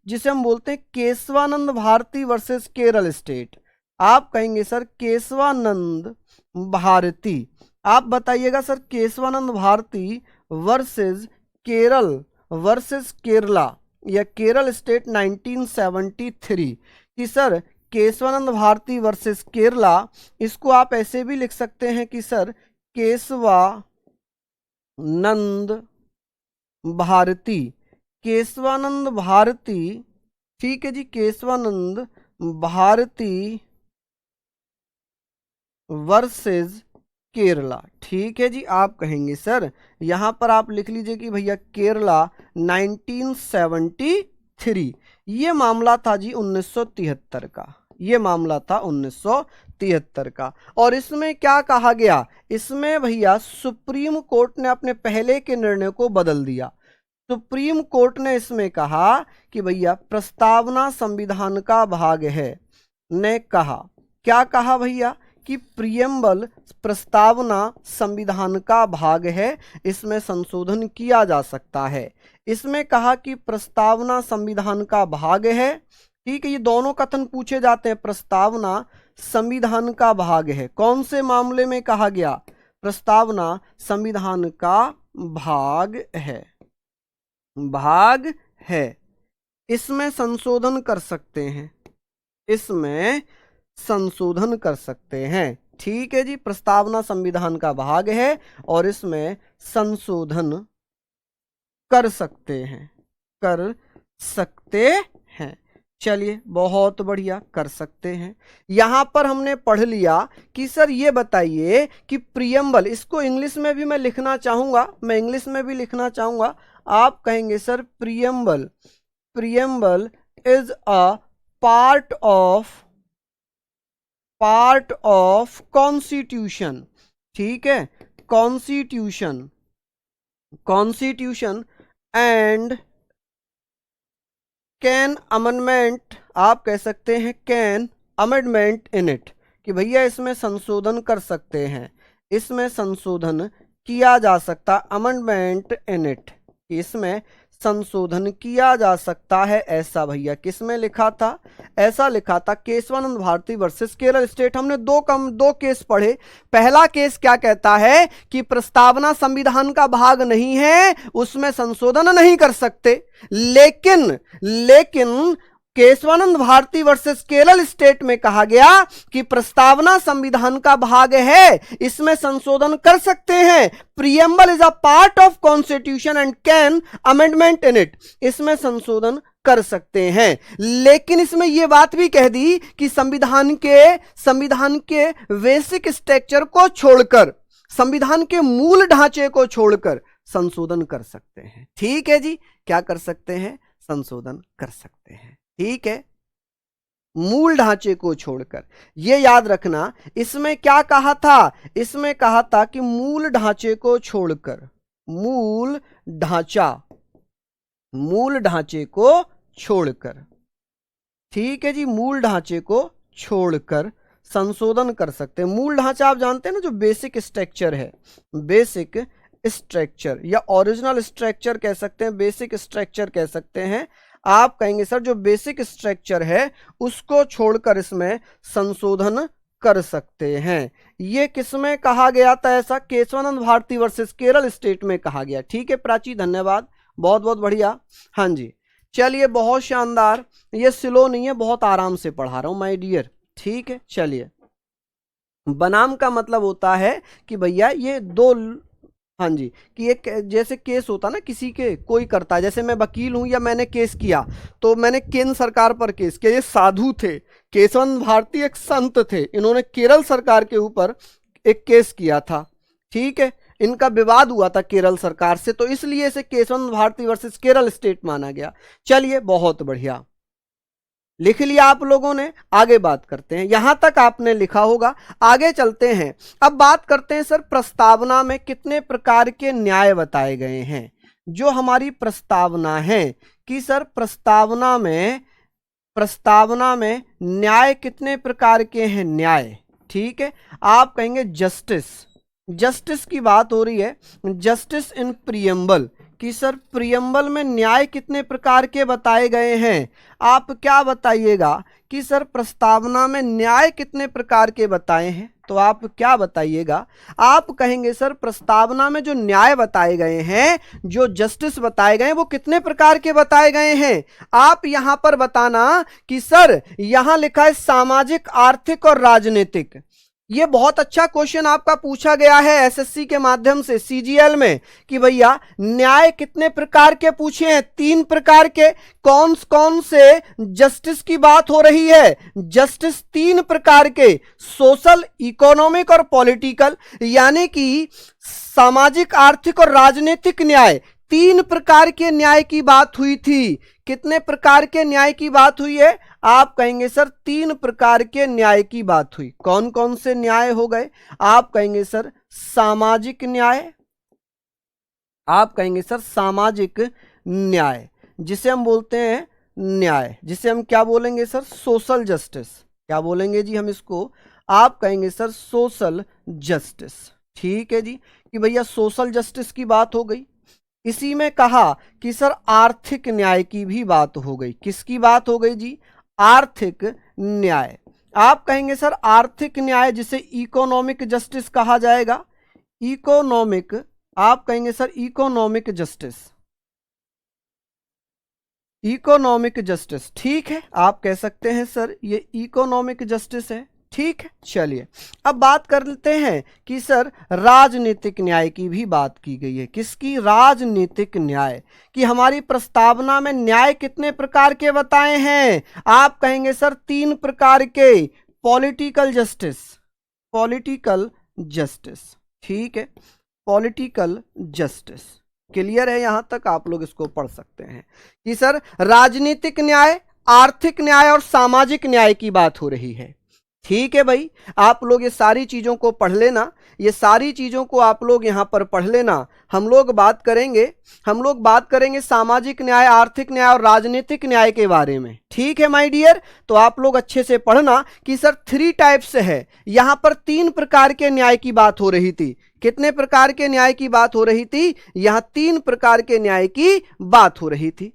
जिसे हम बोलते हैं केशवानंद भारती वर्सेस केरल स्टेट। आप कहेंगे सर केशवानंद भारती, आप बताइएगा sir Kesavananda Bharati versus Kerala versus Kerala या केरल स्टेट 1973 कि सर केशवानंद भारती वर्सेस केरला, इसको आप ऐसे भी लिख सकते हैं कि सर केशवानंद भारती, केशवानंद भारती, ठीक है जी, केशवानंद भारती वर्सेस केरला। ठीक है जी, आप कहेंगे सर यहां पर आप लिख लीजिए कि भैया केरला 1973, ये मामला था जी 1973 का, ये मामला था 1973 का। और इसमें क्या कहा गया, इसमें भैया सुप्रीम कोर्ट ने अपने पहले के निर्णय को बदल दिया। सुप्रीम कोर्ट ने इसमें कहा कि भैया प्रस्तावना संविधान का भाग है, ने कहा, क्या कहा भैया कि प्रियम्बल प्रस्तावना संविधान का भाग है, इसमें संशोधन किया जा सकता है। इसमें कहा कि प्रस्तावना संविधान का भाग है, ठीक है, ये दोनों कथन पूछे जाते हैं। प्रस्तावना संविधान का भाग है, कौन से मामले में कहा गया? प्रस्तावना संविधान का भाग है, भाग है, इसमें संशोधन कर सकते हैं, इसमें संशोधन कर सकते हैं। ठीक है जी, प्रस्तावना संविधान का भाग है और इसमें संशोधन कर सकते हैं, कर सकते हैं। चलिए, बहुत बढ़िया, कर सकते हैं। यहां पर हमने पढ़ लिया कि सर ये बताइए कि प्रियम्बल, इसको इंग्लिश में भी मैं लिखना चाहूंगा, मैं इंग्लिश में भी लिखना चाहूंगा। आप कहेंगे sir preamble, preamble is a part of constitution, ठीक है, constitution, constitution and can amendment, आप कह सकते हैं कैन अमेंडमेंट इन इट, कि भैया इसमें संशोधन कर सकते हैं, इसमें संशोधन किया जा सकता, अमेंडमेंट इन इट, इसमें संशोधन किया जा सकता है। ऐसा भैया किसमें लिखा था? ऐसा लिखा था केशवानंद भारती वर्सेस केरल स्टेट। हमने दो केस पढ़े। पहला केस क्या कहता है कि प्रस्तावना संविधान का भाग नहीं है, उसमें संशोधन नहीं कर सकते। लेकिन केशवानंद भारती वर्सेस केरल स्टेट में कहा गया कि प्रस्तावना संविधान का भाग है, इसमें संशोधन कर सकते हैं। Preamble is a part of constitution and can amendment in it, इसमें संशोधन कर सकते हैं। लेकिन इसमें यह बात भी कह दी कि संविधान के बेसिक स्ट्रक्चर को छोड़कर, संविधान के मूल ढांचे को छोड़कर, संशोधन कर सकते हैं। ठीक है जी, क्या कर सकते हैं? संशोधन कर सकते हैं। ठीक है, मूल ढांचे को छोड़कर। ये याद रखना, इसमें क्या कहा था? इसमें कहा था कि मूल ढांचे को छोड़कर, मूल ढांचे को छोड़कर, ठीक है जी, मूल ढांचे को छोड़कर संशोधन कर सकते हैं। मूल ढांचा आप जानते हैं ना, जो बेसिक स्ट्रक्चर है, बेसिक स्ट्रक्चर या ओरिजिनल स्ट्रक्चर कह सकते हैं, बेसिक स्ट्रक्चर कह सकते हैं। आप कहेंगे सर जो बेसिक स्ट्रक्चर है उसको छोड़कर इसमें संशोधन कर सकते हैं। ये किसमें कहा गया था ऐसा? केशवानंद भारती वर्सेस केरल स्टेट में कहा गया। ठीक है प्राची, धन्यवाद, बहुत बहुत बढ़िया। हाँ जी, चलिए, बहुत शानदार। ये स्लो नहीं है, बहुत आराम से पढ़ा रहा हूं माय डियर। ठीक है, चलिए, बनाम का मतलब होता है कि भैया ये दो, हाँ जी, कि एक जैसे केस होता ना, किसी के कोई करता है, जैसे मैं वकील हूं या मैंने केस किया, तो मैंने केंद्र सरकार पर केस किया। ये साधु थे, केशवानंद भारती एक संत थे, इन्होंने केरल सरकार के ऊपर एक केस किया था। ठीक है, इनका विवाद हुआ था केरल सरकार से, तो इसलिए इसे केशवानंद भारती वर्सेस केरल स्टेट माना गया। चलिए, बहुत बढ़िया, लिख लिया आप लोगों ने। आगे बात करते हैं, यहां तक आपने लिखा होगा। आगे चलते हैं, अब बात करते हैं सर प्रस्तावना में कितने प्रकार के न्याय बताए गए हैं। जो हमारी प्रस्तावना है कि सर प्रस्तावना में न्याय कितने प्रकार के हैं? न्याय, ठीक है, आप कहेंगे जस्टिस की बात हो रही है, जस्टिस इन प्रियम्बल, कि सर प्रियम्बल में न्याय कितने प्रकार के बताए गए हैं। आप क्या बताइएगा कि सर प्रस्तावना में न्याय कितने प्रकार के बताए हैं? तो आप क्या बताइएगा? आप कहेंगे सर प्रस्तावना में जो न्याय बताए गए हैं, जो जस्टिस बताए गए हैं, वो कितने प्रकार के बताए गए हैं। आप यहां पर बताना कि सर यहां लिखा है सामाजिक, आर्थिक और राजनीतिक। ये बहुत अच्छा क्वेश्चन आपका पूछा गया है एसएससी के माध्यम से सीजीएल में, कि भैया न्याय कितने प्रकार के पूछे हैं? 3 प्रकार के। कौन कौन से जस्टिस की बात हो रही है? जस्टिस 3 प्रकार के, सोशल, इकोनॉमिक और पॉलिटिकल, यानी कि सामाजिक, आर्थिक और राजनीतिक न्याय, 3 प्रकार के न्याय की बात हुई थी। कितने प्रकार के न्याय की बात हुई है? आप कहेंगे सर 3 प्रकार के न्याय की बात हुई। कौन कौन से न्याय हो गए? आप कहेंगे सर सामाजिक न्याय, आप कहेंगे सर सामाजिक न्याय, जिसे हम बोलते हैं न्याय, जिसे हम क्या बोलेंगे सर? Social justice. क्या बोलेंगे जी हम इसको? आप कहेंगे सर सोशल जस्टिस। ठीक है जी, कि भैया सोशल जस्टिस की बात हो गई। इसी में कहा कि सर आर्थिक न्याय की भी बात हो गई। किसकी बात हो गई जी? आर्थिक न्याय। आप कहेंगे सर आर्थिक न्याय, जिसे इकोनॉमिक जस्टिस कहा जाएगा। इकोनॉमिक, आप कहेंगे sir economic justice, economic justice. ठीक है, आप कह सकते हैं सर ये इकोनॉमिक जस्टिस है। ठीक है, चलिए अब बात कर लेते हैं कि सर राजनीतिक न्याय की भी बात की गई है। किसकी? राजनीतिक न्याय, कि हमारी प्रस्तावना में न्याय कितने प्रकार के बताए हैं। आप कहेंगे सर 3 प्रकार के। पॉलिटिकल जस्टिस, पॉलिटिकल जस्टिस, ठीक है, पॉलिटिकल जस्टिस। क्लियर है? यहां तक आप लोग इसको पढ़ सकते हैं कि सर राजनीतिक न्याय, आर्थिक न्याय और सामाजिक न्याय की बात हो रही है। ठीक है भाई, आप लोग ये सारी चीजों को पढ़ लेना, ये सारी चीजों को आप लोग यहां पर पढ़ लेना। हम लोग बात करेंगे सामाजिक न्याय, आर्थिक न्याय और राजनीतिक न्याय के बारे में। ठीक है माय डियर, तो आप लोग अच्छे से पढ़ना कि सर 3 टाइप्स है। यहां पर 3 प्रकार के न्याय की बात हो रही थी। कितने प्रकार के न्याय की बात हो रही थी? यहां 3 प्रकार के न्याय की बात हो रही थी।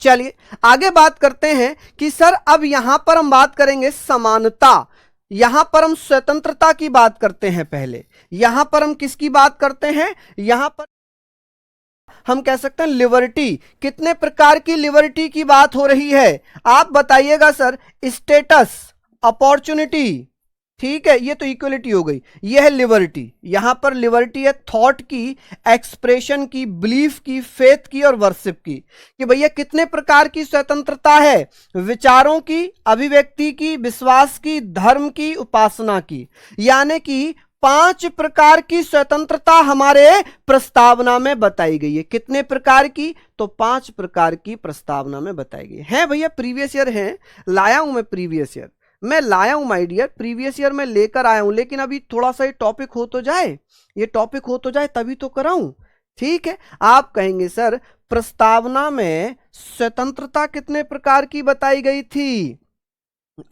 चलिए आगे बात करते हैं कि सर अब यहां पर हम बात करेंगे समानता। यहां पर हम स्वतंत्रता की बात करते हैं। पहले यहां पर हम किसकी बात करते हैं? यहां पर हम कह सकते हैं लिबर्टी। कितने प्रकार की लिबर्टी की बात हो रही है? आप बताइएगा सर। स्टेटस, अपॉर्चुनिटी, ठीक है, ये तो इक्वलिटी हो गई। ये है लिबर्टी। यहां पर लिबर्टी है थॉट की, एक्सप्रेशन की, बिलीफ की, फेथ की और वर्शिप की। कि भैया कितने प्रकार की स्वतंत्रता है? विचारों की, अभिव्यक्ति की, विश्वास की, धर्म की, उपासना की। यानी कि 5 प्रकार की स्वतंत्रता हमारे प्रस्तावना में बताई गई है। कितने प्रकार की? तो 5 प्रकार की प्रस्तावना में बताई गई है भैया। प्रीवियस ईयर है, लाया हूं मैं प्रीवियस ईयर, मैं लाया हूं माय डियर, प्रीवियस ईयर में लेकर आया हूं, लेकिन अभी थोड़ा सा ये टॉपिक हो तो जाए, ये टॉपिक हो तो जाए तभी तो कराऊं। ठीक है, आप कहेंगे सर प्रस्तावना में स्वतंत्रता कितने प्रकार की बताई गई थी?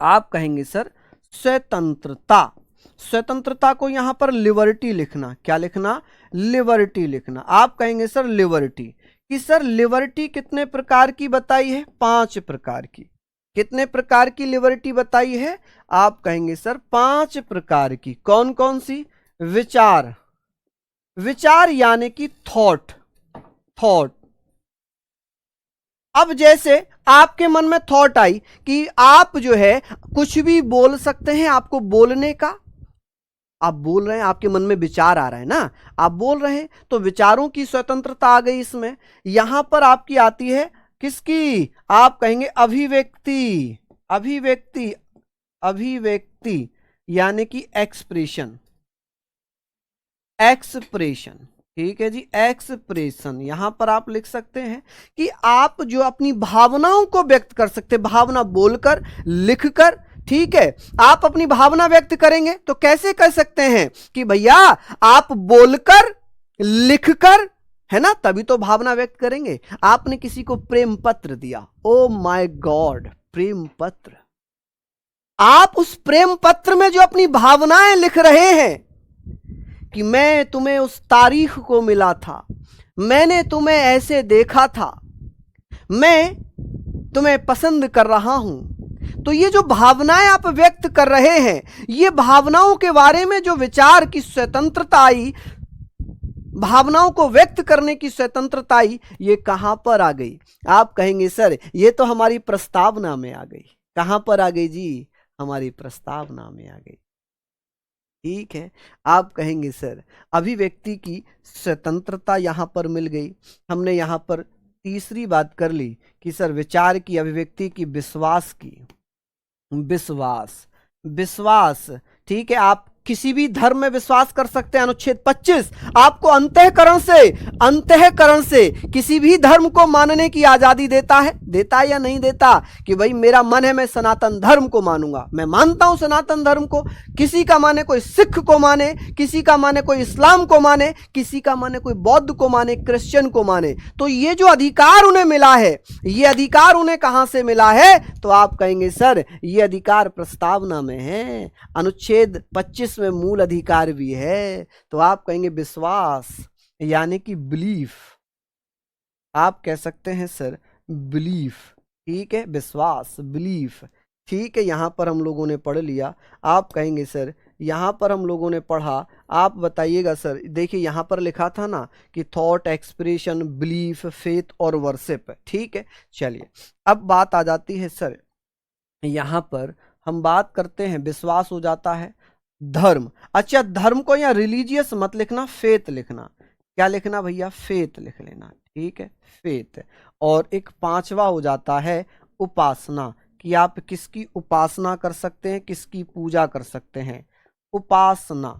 आप कहेंगे सर स्वतंत्रता, स्वतंत्रता को यहां पर लिबर्टी लिखना। क्या लिखना? लिबर्टी लिखना। आप कहेंगे सर लिबर्टी, कि सर लिबर्टी कितने प्रकार की बताई है? 5 प्रकार की। कितने प्रकार की लिबर्टी बताई है? आप कहेंगे सर 5 प्रकार की। कौन कौन सी? विचार, विचार यानी कि थॉट, थॉट। अब जैसे आपके मन में थॉट आई कि आप जो है कुछ भी बोल सकते हैं, आपको बोलने का, आप बोल रहे हैं, आपके मन में विचार आ रहा है ना, आप बोल रहे हैं, तो विचारों की स्वतंत्रता आ गई इसमें। यहां पर आपकी आती है किसकी? आप कहेंगे अभिव्यक्ति, अभिव्यक्ति, अभिव्यक्ति यानी कि एक्सप्रेशन, एक्सप्रेशन। ठीक है जी, एक्सप्रेशन। यहां पर आप लिख सकते हैं कि आप जो अपनी भावनाओं को व्यक्त कर सकते हैं, भावना बोलकर, लिखकर। ठीक है, आप अपनी भावना व्यक्त करेंगे तो कैसे कर सकते हैं? कि भैया आप बोलकर, लिखकर, है ना, तभी तो भावना व्यक्त करेंगे। आपने किसी को प्रेम पत्र दिया, ओ माय गॉड, प्रेम पत्र। आप उस प्रेम पत्र में जो अपनी भावनाएं लिख रहे हैं कि मैं तुम्हें उस तारीख को मिला था, मैंने तुम्हें ऐसे देखा था, मैं तुम्हें पसंद कर रहा हूं, तो ये जो भावनाएं आप व्यक्त कर रहे हैं, ये भावनाओं के बारे में जो विचार की स्वतंत्रता आई, भावनाओं को व्यक्त करने की स्वतंत्रता आई, ये कहां पर आ गई? आप कहेंगे सर ये तो हमारी प्रस्तावना में आ गई। कहां पर आ गई जी? हमारी प्रस्तावना में आ गई। ठीक है, आप कहेंगे सर अभिव्यक्ति की स्वतंत्रता यहां पर मिल गई। हमने यहां पर तीसरी बात कर ली कि सर विचार की, अभिव्यक्ति की, विश्वास की, विश्वास, विश्वास। ठीक है, आप किसी भी धर्म में विश्वास कर सकते हैं। अनुच्छेद 25 आपको अंतःकरण से किसी भी धर्म को मानने की आजादी देता है। देता है या नहीं देता? कि भाई मेरा मन है मैं सनातन धर्म को मानूंगा, मैं मानता हूं सनातन धर्म को। किसी का माने कोई सिख को माने, किसी का माने कोई इस्लाम को माने, किसी का माने कोई बौद्ध को माने, क्रिश्चियन को माने। तो ये जो अधिकार उन्हें मिला है, ये अधिकार उन्हें कहां से मिला है? तो आप कहेंगे सर ये अधिकार प्रस्तावना में है, अनुच्छेद 25 में मूल अधिकार भी है। तो आप कहेंगे विश्वास यानी कि बिलीफ। आप कह सकते हैं सर बिलीफ। ठीक है, विश्वास, बिलीफ। ठीक है, यहां पर हम लोगों ने पढ़ लिया। आप कहेंगे सर यहां पर हम लोगों ने पढ़ा, आप बताइएगा सर। देखिए यहां पर लिखा था ना कि थॉट, एक्सप्रेशन, बिलीफ, फेथ और वर्शिप। ठीक है, चलिए अब बात आ जाती है सर, यहां पर हम बात करते हैं, विश्वास हो जाता है, धर्म। अच्छा, धर्म को यहाँ रिलीजियस मत लिखना, फेथ लिखना। क्या लिखना भैया? फेथ लिख लेना। ठीक है, फेथ। और एक 5वां हो जाता है उपासना, कि आप किसकी उपासना कर सकते हैं, किसकी पूजा कर सकते हैं। उपासना,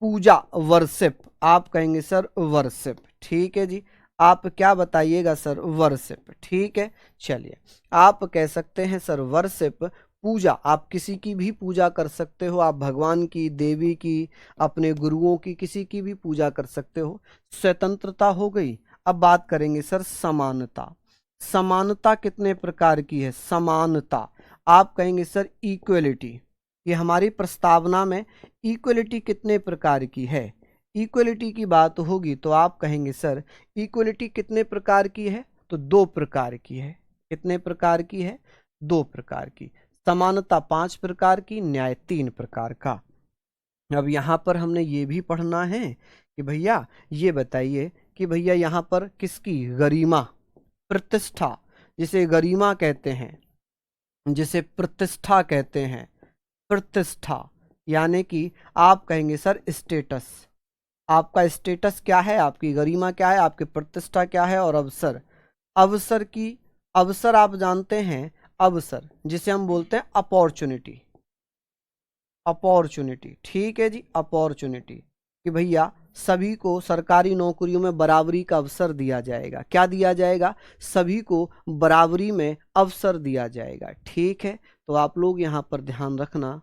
पूजा, वर्शिप। आप कहेंगे सर वर्शिप। ठीक है जी, आप क्या बताइएगा सर? वर्शिप। ठीक है, चलिए आप कह सकते हैं सर वर्शिप, पूजा। आप किसी की भी पूजा कर सकते हो, आप भगवान की, देवी की, अपने गुरुओं की, किसी की भी पूजा कर सकते हो। स्वतंत्रता हो गई। अब बात करेंगे सर समानता। समानता कितने प्रकार की है? समानता, आप कहेंगे सर इक्वलिटी। ये हमारी प्रस्तावना में इक्वलिटी कितने प्रकार की है? इक्वलिटी की बात होगी तो आप कहेंगे सर इक्वलिटी कितने प्रकार की है? तो 2 प्रकार की है। कितने प्रकार की है? 2 प्रकार की। समानता 5 प्रकार की, न्याय 3 प्रकार का। अब यहां पर हमने ये भी पढ़ना है कि भैया ये बताइए कि भैया यहां पर किसकी गरिमा, प्रतिष्ठा, जिसे गरिमा कहते हैं, जिसे प्रतिष्ठा कहते हैं, प्रतिष्ठा यानी कि आप कहेंगे सर स्टेटस। आपका स्टेटस क्या है, आपकी गरिमा क्या है, आपकी प्रतिष्ठा क्या है। और अवसर, अवसर की, अवसर आप जानते हैं, अवसर जिसे हम बोलते हैं अपॉर्चुनिटी। अपॉर्चुनिटी, ठीक है जी, अपॉर्चुनिटी, कि भैया सभी को सरकारी नौकरियों में बराबरी का अवसर दिया जाएगा। क्या दिया जाएगा? सभी को बराबरी में अवसर दिया जाएगा। ठीक है, तो आप लोग यहां पर ध्यान रखना।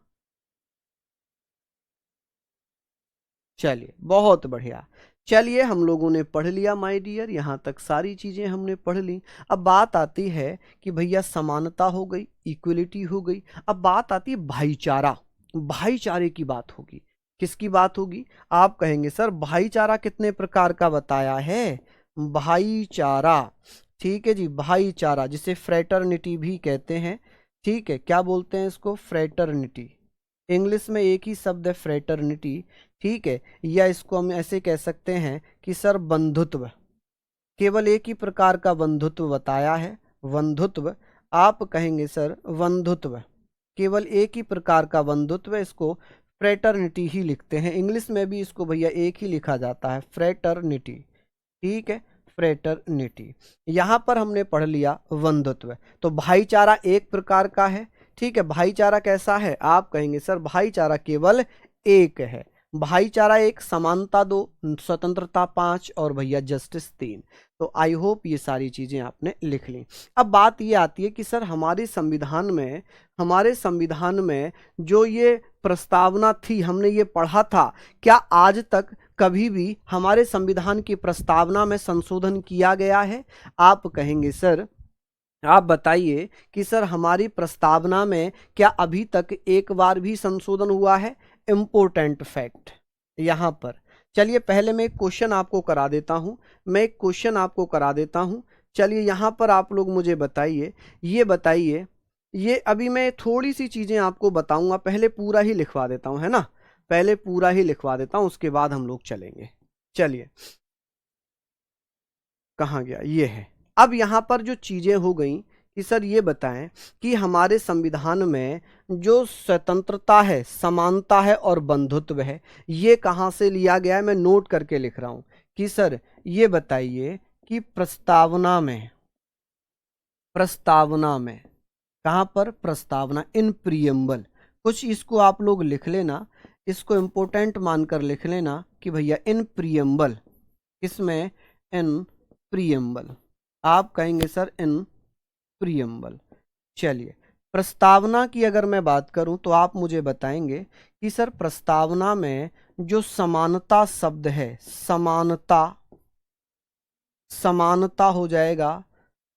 चलिए, बहुत बढ़िया। चलिए, हम लोगों ने पढ़ लिया माय डियर, यहाँ तक सारी चीजें हमने पढ़ ली। अब बात आती है कि भैया समानता हो गई, इक्वलिटी हो गई। अब बात आती है भाईचारा। भाईचारे की बात होगी। किसकी बात होगी? आप कहेंगे सर भाईचारा कितने प्रकार का बताया है? भाईचारा, ठीक है जी, भाईचारा जिसे फ्रेटर्निटी भी कहते हैं। ठीक है, क्या बोलते हैं इसको? फ्रेटर्निटी। इंग्लिश में एक ही शब्द है फ्रेटर्निटी, ठीक है, या इसको हम ऐसे कह सकते हैं कि सर बंधुत्व। केवल एक ही प्रकार का बंधुत्व बताया है, बंधुत्व। आप कहेंगे सर बंधुत्व, केवल एक ही प्रकार का बंधुत्व, इसको फ्रेटर्निटी ही लिखते हैं। इंग्लिश में भी इसको भैया एक ही लिखा जाता है, फ्रेटर्निटी। ठीक है, फ्रेटर्निटी। यहां पर हमने पढ़ लिया बंधुत्व। तो भाईचारा एक प्रकार का है। ठीक है, भाईचारा कैसा है? आप कहेंगे सर भाईचारा केवल एक है। भाईचारा एक, समानता 2, स्वतंत्रता 5 और भैया जस्टिस 3। तो आई होप ये सारी चीजें आपने लिख ली। अब बात ये आती है कि सर हमारे संविधान में जो ये प्रस्तावना थी, हमने ये पढ़ा था, क्या आज तक कभी भी हमारे संविधान की प्रस्तावना में संशोधन किया गया है? आप कहेंगे सर, आप बताइए कि सर हमारी प्रस्तावना में क्या अभी तक एक बार भी संशोधन हुआ है? इंपॉर्टेंट फैक्ट यहां पर। चलिए, पहले मैं एक क्वेश्चन आपको करा देता हूं। चलिए, यहां पर आप लोग मुझे बताइए, ये अभी मैं थोड़ी सी चीजें आपको बताऊंगा, पहले पूरा ही लिखवा देता हूं, है ना? पहले पूरा ही लिखवा देता हूं, उसके बाद हम लोग चलेंगे। चलिए, कहाँ गया? ये है। अब यहां पर जो चीजें हो गई कि सर ये बताएं कि हमारे संविधान में जो स्वतंत्रता है, समानता है और बंधुत्व है, ये कहां से लिया गया है? मैं नोट करके लिख रहा हूं कि सर ये बताइए कि प्रस्तावना में कहां पर? प्रस्तावना, इन प्रियम्बल। कुछ इसको आप लोग लिख लेना, इसको इंपॉर्टेंट मानकर लिख लेना कि भैया इन प्रियम्बल। इसमें इन प्रियम्बल, आप कहेंगे सर इन प्रियम्बल। चलिए, प्रस्तावना की अगर मैं बात करूं तो आप मुझे बताएंगे कि सर प्रस्तावना में जो समानता शब्द है, समानता हो जाएगा,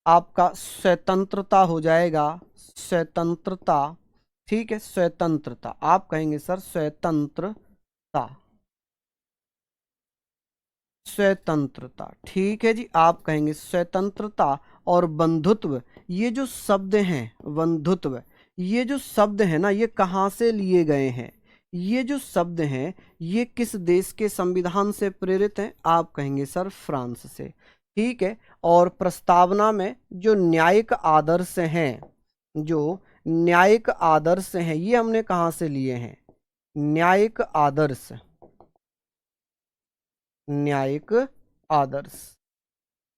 आपका स्वतंत्रता हो जाएगा, स्वतंत्रता। ठीक है, स्वतंत्रता, आप कहेंगे सर स्वतंत्रता। ठीक है जी, आप कहेंगे स्वतंत्रता। और बंधुत्व, ये जो शब्द हैं, बंधुत्व, ये जो शब्द है ना, ये कहाँ से लिए गए हैं? ये जो शब्द हैं, ये किस देश के संविधान से प्रेरित हैं? आप कहेंगे सर फ्रांस से। ठीक है, और प्रस्तावना में जो न्यायिक आदर्श हैं, ये हमने कहाँ से लिए हैं? न्यायिक आदर्श।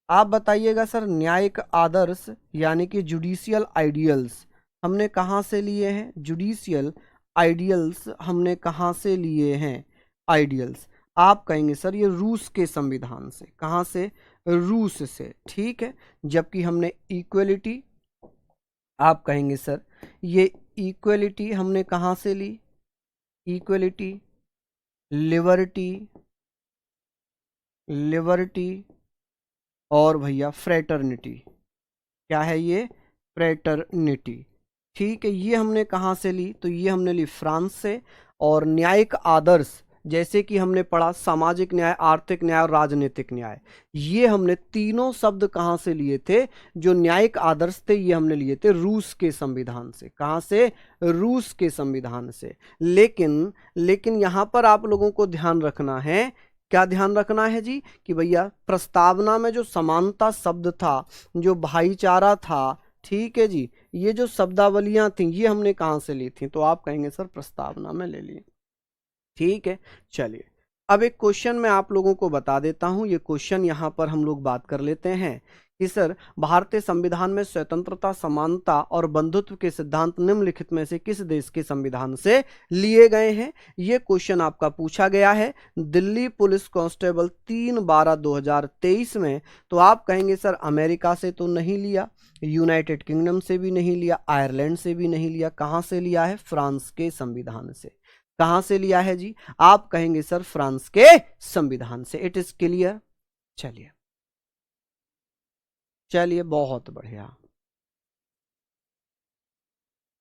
आप बताइएगा सर, न्यायिक आदर्श यानी कि जुडिशियल आइडियल्स हमने कहाँ से लिए हैं? जुडिशियल आइडियल्स हमने कहाँ से लिए हैं? आइडियल्स, आप कहेंगे सर ये रूस के संविधान से। कहाँ से? रूस से। ठीक है, जबकि हमने इक्वलिटी, आप कहेंगे सर ये इक्वलिटी हमने कहाँ से ली? इक्वलिटी, लिबर्टी और भैया फ्रेटर्निटी। क्या है ये? फ्रेटर्निटी। ठीक है, ये हमने कहाँ से ली? तो ये हमने ली फ्रांस से। और न्यायिक आदर्श, जैसे कि हमने पढ़ा सामाजिक न्याय, आर्थिक न्याय और राजनीतिक न्याय, ये हमने तीनों शब्द कहाँ से लिए थे? जो न्यायिक आदर्श थे, ये हमने लिए थे रूस के संविधान से। कहाँ से? रूस के संविधान से। लेकिन यहाँ पर आप लोगों को ध्यान रखना है, क्या ध्यान रखना है जी? कि भैया प्रस्तावना में जो समानता शब्द था, जो भाईचारा था, ठीक है जी, ये जो शब्दावलियां थी, ये हमने कहाँ से ली थी? तो आप कहेंगे सर प्रस्तावना में ले ली। ठीक है, चलिए, अब एक क्वेश्चन मैं आप लोगों को बता देता हूं। ये क्वेश्चन यहाँ पर हम लोग बात कर लेते हैं कि सर भारतीय संविधान में स्वतंत्रता, समानता और बंधुत्व के सिद्धांत निम्नलिखित में से किस देश के संविधान से लिए गए हैं? ये क्वेश्चन आपका पूछा गया है दिल्ली पुलिस कांस्टेबल 3/12/2023 में। तो आप कहेंगे सर अमेरिका से तो नहीं लिया, यूनाइटेड किंगडम से भी नहीं लिया, आयरलैंड से भी नहीं लिया, कहां से लिया है? फ्रांस के संविधान से। कहां से लिया है जी? आप कहेंगे सर फ्रांस के संविधान से। It is clear. चलिए चलिए, बहुत बढ़िया,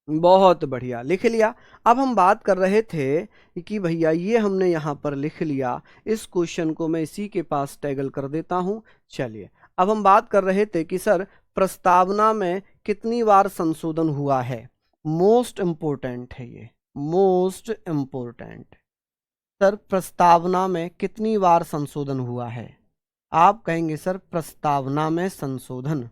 बहुत बढ़िया, लिख लिया। अब हम बात कर रहे थे कि भैया ये हमने यहां पर लिख लिया, इस क्वेश्चन को मैं इसी के पास टैगल कर देता हूं। चलिए, अब हम बात कर रहे थे कि सर प्रस्तावना में कितनी बार संशोधन हुआ है? मोस्ट इंपोर्टेंट है ये, मोस्ट इंपोर्टेंट। सर प्रस्तावना में कितनी बार संशोधन हुआ है? आप कहेंगे सर प्रस्तावना में संशोधन।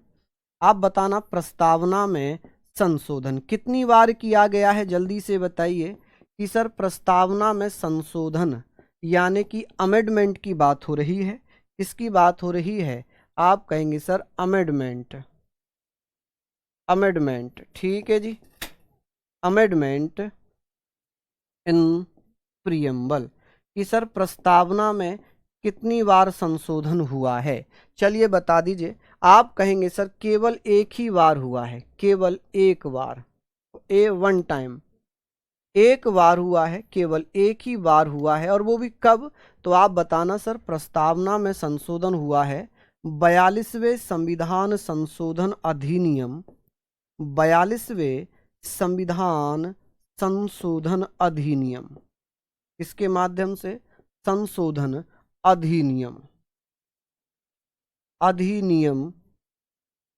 आप बताना प्रस्तावना में संशोधन कितनी बार किया गया है, जल्दी से बताइए। कि सर प्रस्तावना में संशोधन यानी कि अमेंडमेंट की बात हो रही है। किसकी बात हो रही है? आप कहेंगे सर अमेंडमेंट, अमेंडमेंट, ठीक है जी, अमेंडमेंट इन प्रियम्बल। कि सर प्रस्तावना में कितनी बार संशोधन हुआ है? चलिए बता दीजिए। आप कहेंगे सर केवल एक ही बार हुआ है, केवल एक बार, वन टाइम, एक बार हुआ है, केवल एक ही बार हुआ है। और वो भी कब? तो आप बताना सर प्रस्तावना में संशोधन हुआ है 42वें संविधान संशोधन अधिनियम, 42वें संविधान संशोधन अधिनियम। इसके माध्यम से संशोधन अधिनियम, अधिनियम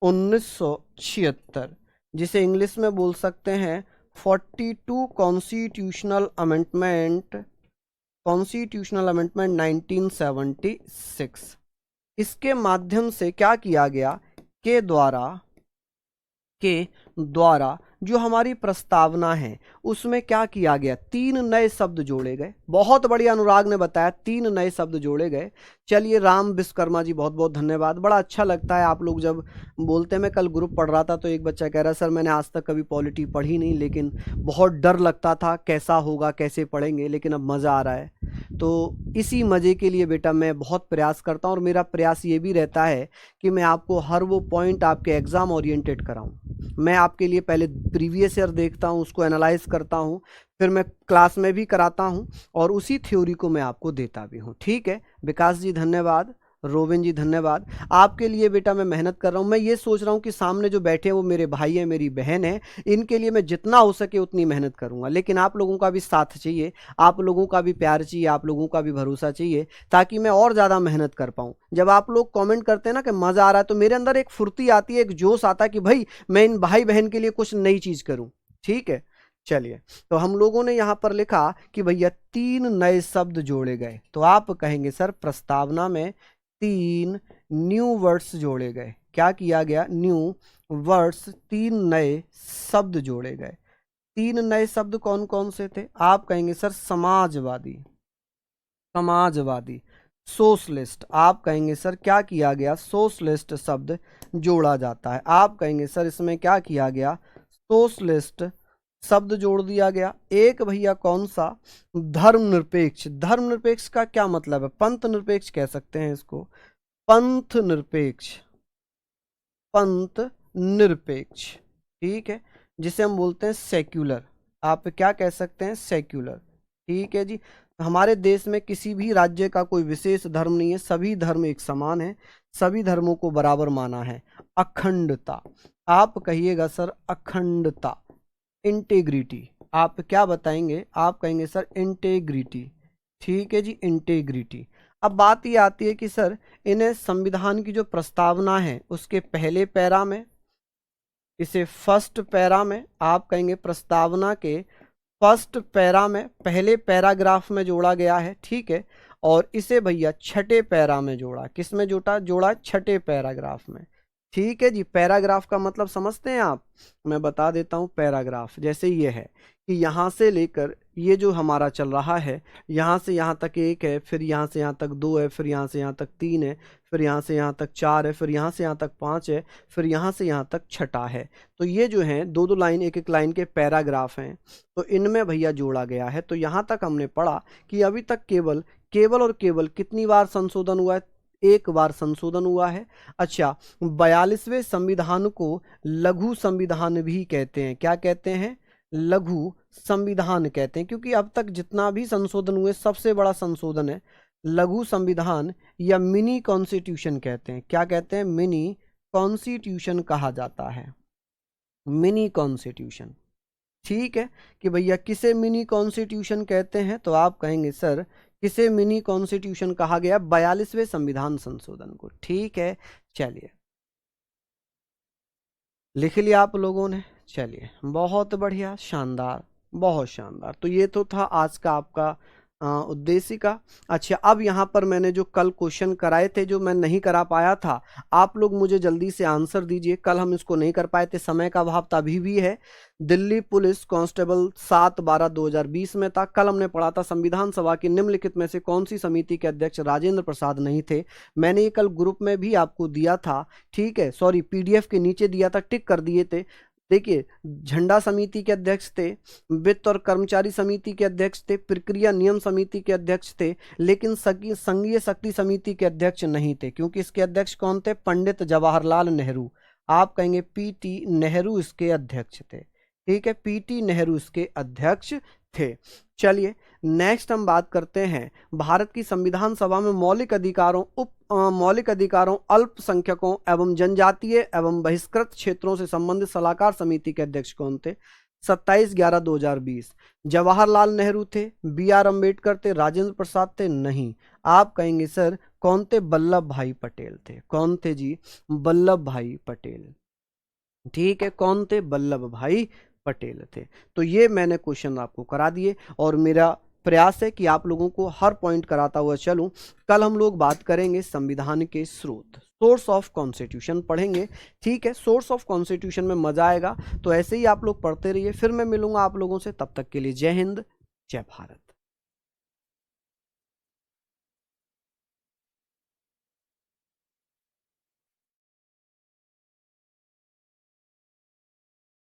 1976, जिसे इंग्लिश में बोल सकते हैं 42 कॉन्स्टिट्यूशनल अमेंडमेंट, कॉन्स्टिट्यूशनल अमेंडमेंट 1976। इसके माध्यम से क्या किया गया? के द्वारा जो हमारी प्रस्तावना है उसमें क्या किया गया? 3 नए शब्द जोड़े गए। बहुत बढ़िया, अनुराग ने बताया 3 नए शब्द जोड़े गए। चलिए राम विश्वकर्मा जी बहुत बहुत धन्यवाद। बड़ा अच्छा लगता है आप लोग जब बोलते हैं। मैं कल ग्रुप पढ़ रहा था तो एक बच्चा कह रहा सर मैंने आज तक कभी पॉलिटी पढ़ी नहीं, लेकिन बहुत डर लगता था कैसा होगा, कैसे पढ़ेंगे, लेकिन अब मज़ा आ रहा है। तो इसी मज़े के लिए बेटा मैं बहुत प्रयास करता हूँ, और मेरा प्रयास ये भी रहता है कि मैं आपको हर वो पॉइंट आपके एग्ज़ाम ओरिएंटेड कराऊँ। मैं आपके लिए पहले प्रीवियस ईयर देखता हूँ, उसको एनालाइज करता हूँ, फिर मैं क्लास में भी कराता हूँ और उसी थ्योरी को मैं आपको देता भी हूँ। ठीक है, विकास जी धन्यवाद, रोबिन जी धन्यवाद। आपके लिए बेटा मैं मेहनत कर रहा हूँ। मैं ये सोच रहा हूँ कि सामने जो बैठे हैं वो मेरे भाई हैं, मेरी बहन है, इनके लिए मैं जितना हो सके उतनी मेहनत करूँगा। लेकिन आप लोगों का भी साथ चाहिए, आप लोगों का भी प्यार चाहिए, आप लोगों का भी भरोसा चाहिए, ताकि मैं और ज़्यादा मेहनत कर पाऊँ। जब आप लोग कमेंट करते हैं ना कि मज़ा आ रहा है, तो मेरे अंदर एक फुर्ती आती है, एक जोश आता है कि भाई मैं इन भाई बहन के लिए कुछ नई चीज़ करूँ। ठीक है, चलिए, तो हम लोगों ने यहाँ पर लिखा कि भैया 3 नए शब्द जोड़े गए। तो आप कहेंगे सर प्रस्तावना में 3 न्यू वर्ड्स जोड़े गए। क्या किया गया? न्यू वर्ड्स, 3 नए शब्द जोड़े गए। 3 नए शब्द कौन कौन से थे? आप कहेंगे सर समाजवादी, समाजवादी, सोशलिस्ट। आप कहेंगे सर क्या किया गया? सोशलिस्ट शब्द जोड़ा जाता है। आप कहेंगे सर इसमें क्या किया गया? सोशलिस्ट शब्द जोड़ दिया गया। एक भैया कौन सा? धर्मनिरपेक्ष। धर्मनिरपेक्ष का क्या मतलब है? पंथ निरपेक्ष कह सकते हैं इसको, पंथ निरपेक्ष, पंथ निरपेक्ष, ठीक है, जिसे हम बोलते हैं सेक्युलर। आप क्या कह सकते हैं? सेक्युलर। ठीक है जी। हमारे देश में किसी भी राज्य का कोई विशेष धर्म नहीं है, सभी धर्म एक समान है, सभी धर्मों को बराबर माना है। अखंडता, आप कहिएगा सर अखंडता। इंटेग्रिटी, आप क्या बताएंगे? आप कहेंगे सर इंटेग्रिटी। ठीक है जी, इंटेग्रिटी। अब बात ये आती है कि सर इन्हें संविधान की जो प्रस्तावना है उसके पहले पैरा में, इसे फर्स्ट पैरा में, आप कहेंगे प्रस्तावना के फर्स्ट पैरा में, पहले पैराग्राफ में जोड़ा गया है। ठीक है, और इसे भैया छठे पैरा में जोड़ा। किस में जोड़ा? छठे पैराग्राफ में। ठीक है जी। पैराग्राफ का मतलब समझते हैं आप? मैं बता देता हूं। पैराग्राफ जैसे ये है कि यहाँ से लेकर ये जो हमारा चल रहा है, यहाँ से यहाँ तक 1 है, फिर यहाँ से यहाँ तक 2 है, फिर यहाँ से यहाँ तक 3 है, फिर यहाँ से यहाँ तक 4 है, फिर यहाँ से यहाँ तक 5 है, फिर यहाँ से यहाँ तक 6 है। तो ये जो है 2-2 लाइन, एक एक लाइन के पैराग्राफ हैं, तो इनमें भैया जोड़ा गया है। तो यहाँ तक हमने पढ़ा कि अभी तक केवल केवल और केवल कितनी बार संशोधन हुआ है? 1 बार संशोधन हुआ है। अच्छा, 42वें संविधान को लघु संविधान भी कहते हैं। क्या कहते हैं? लघु संविधान कहते हैं, क्योंकि अब तक जितना भी संशोधन हुए सबसे बड़ा संशोधन है लघु संविधान या मिनी कॉन्स्टिट्यूशन कहते हैं। क्या कहते हैं? मिनी कॉन्स्टिट्यूशन कहा जाता है, मिनी कॉन्स्टिट्यूशन। ठीक है कि भैया किसे मिनी कॉन्स्टिट्यूशन कहते हैं? तो आप कहेंगे सर किसे मिनी कॉन्स्टिट्यूशन कहा गया? 42वें संविधान संशोधन को। ठीक है, चलिए लिख लिया आप लोगों ने। चलिए बहुत बढ़िया, शानदार, बहुत शानदार। तो ये तो था आज का आपका उद्देशिका। अच्छा, अब यहाँ पर मैंने जो कल क्वेश्चन कराए थे, जो मैं नहीं करा पाया था, आप लोग मुझे जल्दी से आंसर दीजिए। कल हम इसको नहीं कर पाए थे, समय का अभाव अभी भी है। दिल्ली पुलिस कांस्टेबल 7/12/2020 में था। कल हमने पढ़ा था संविधान सभा की निम्नलिखित में से कौन सी समिति के अध्यक्ष राजेंद्र प्रसाद नहीं थे। मैंने ये कल ग्रुप में भी आपको दिया था, ठीक है, सॉरी PDF के नीचे दिया था, टिक कर दिए थे। देखिए, झंडा समिति के अध्यक्ष थे, वित्त और कर्मचारी समिति के अध्यक्ष थे, प्रक्रिया नियम समिति के अध्यक्ष थे, लेकिन संघीय शक्ति समिति के अध्यक्ष नहीं थे, क्योंकि इसके अध्यक्ष कौन थे? पंडित जवाहरलाल नेहरू। आप कहेंगे PT नेहरू इसके अध्यक्ष थे। ठीक है, PT नेहरू इसके अध्यक्ष थे। चलिए नेक्स्ट हम बात करते हैं भारत की संविधान सभा में मौलिक अधिकारों, अल्पसंख्यकों एवं जनजातीय एवं बहिष्कृत क्षेत्रों से संबंधित सलाहकार समिति के अध्यक्ष कौन थे? 27/11/2020। जवाहरलाल नेहरू थे, BR अम्बेडकर थे, राजेंद्र प्रसाद थे? नहीं। आप कहेंगे सर कौन थे? वल्लभ भाई पटेल थे। कौन थे जी? वल्लभ भाई पटेल। ठीक है, कौन थे? वल्लभ भाई पटेल थे। तो ये मैंने क्वेश्चन आपको करा दिए और मेरा प्रयास है कि आप लोगों को हर पॉइंट कराता हुआ चलूं। कल हम लोग बात करेंगे संविधान के स्रोत, सोर्स ऑफ कॉन्स्टिट्यूशन पढ़ेंगे। ठीक है, सोर्स ऑफ कॉन्स्टिट्यूशन में मजा आएगा, तो ऐसे ही आप लोग पढ़ते रहिए। फिर मैं मिलूंगा आप लोगों से, तब तक के लिए जय हिंद, जय भारत।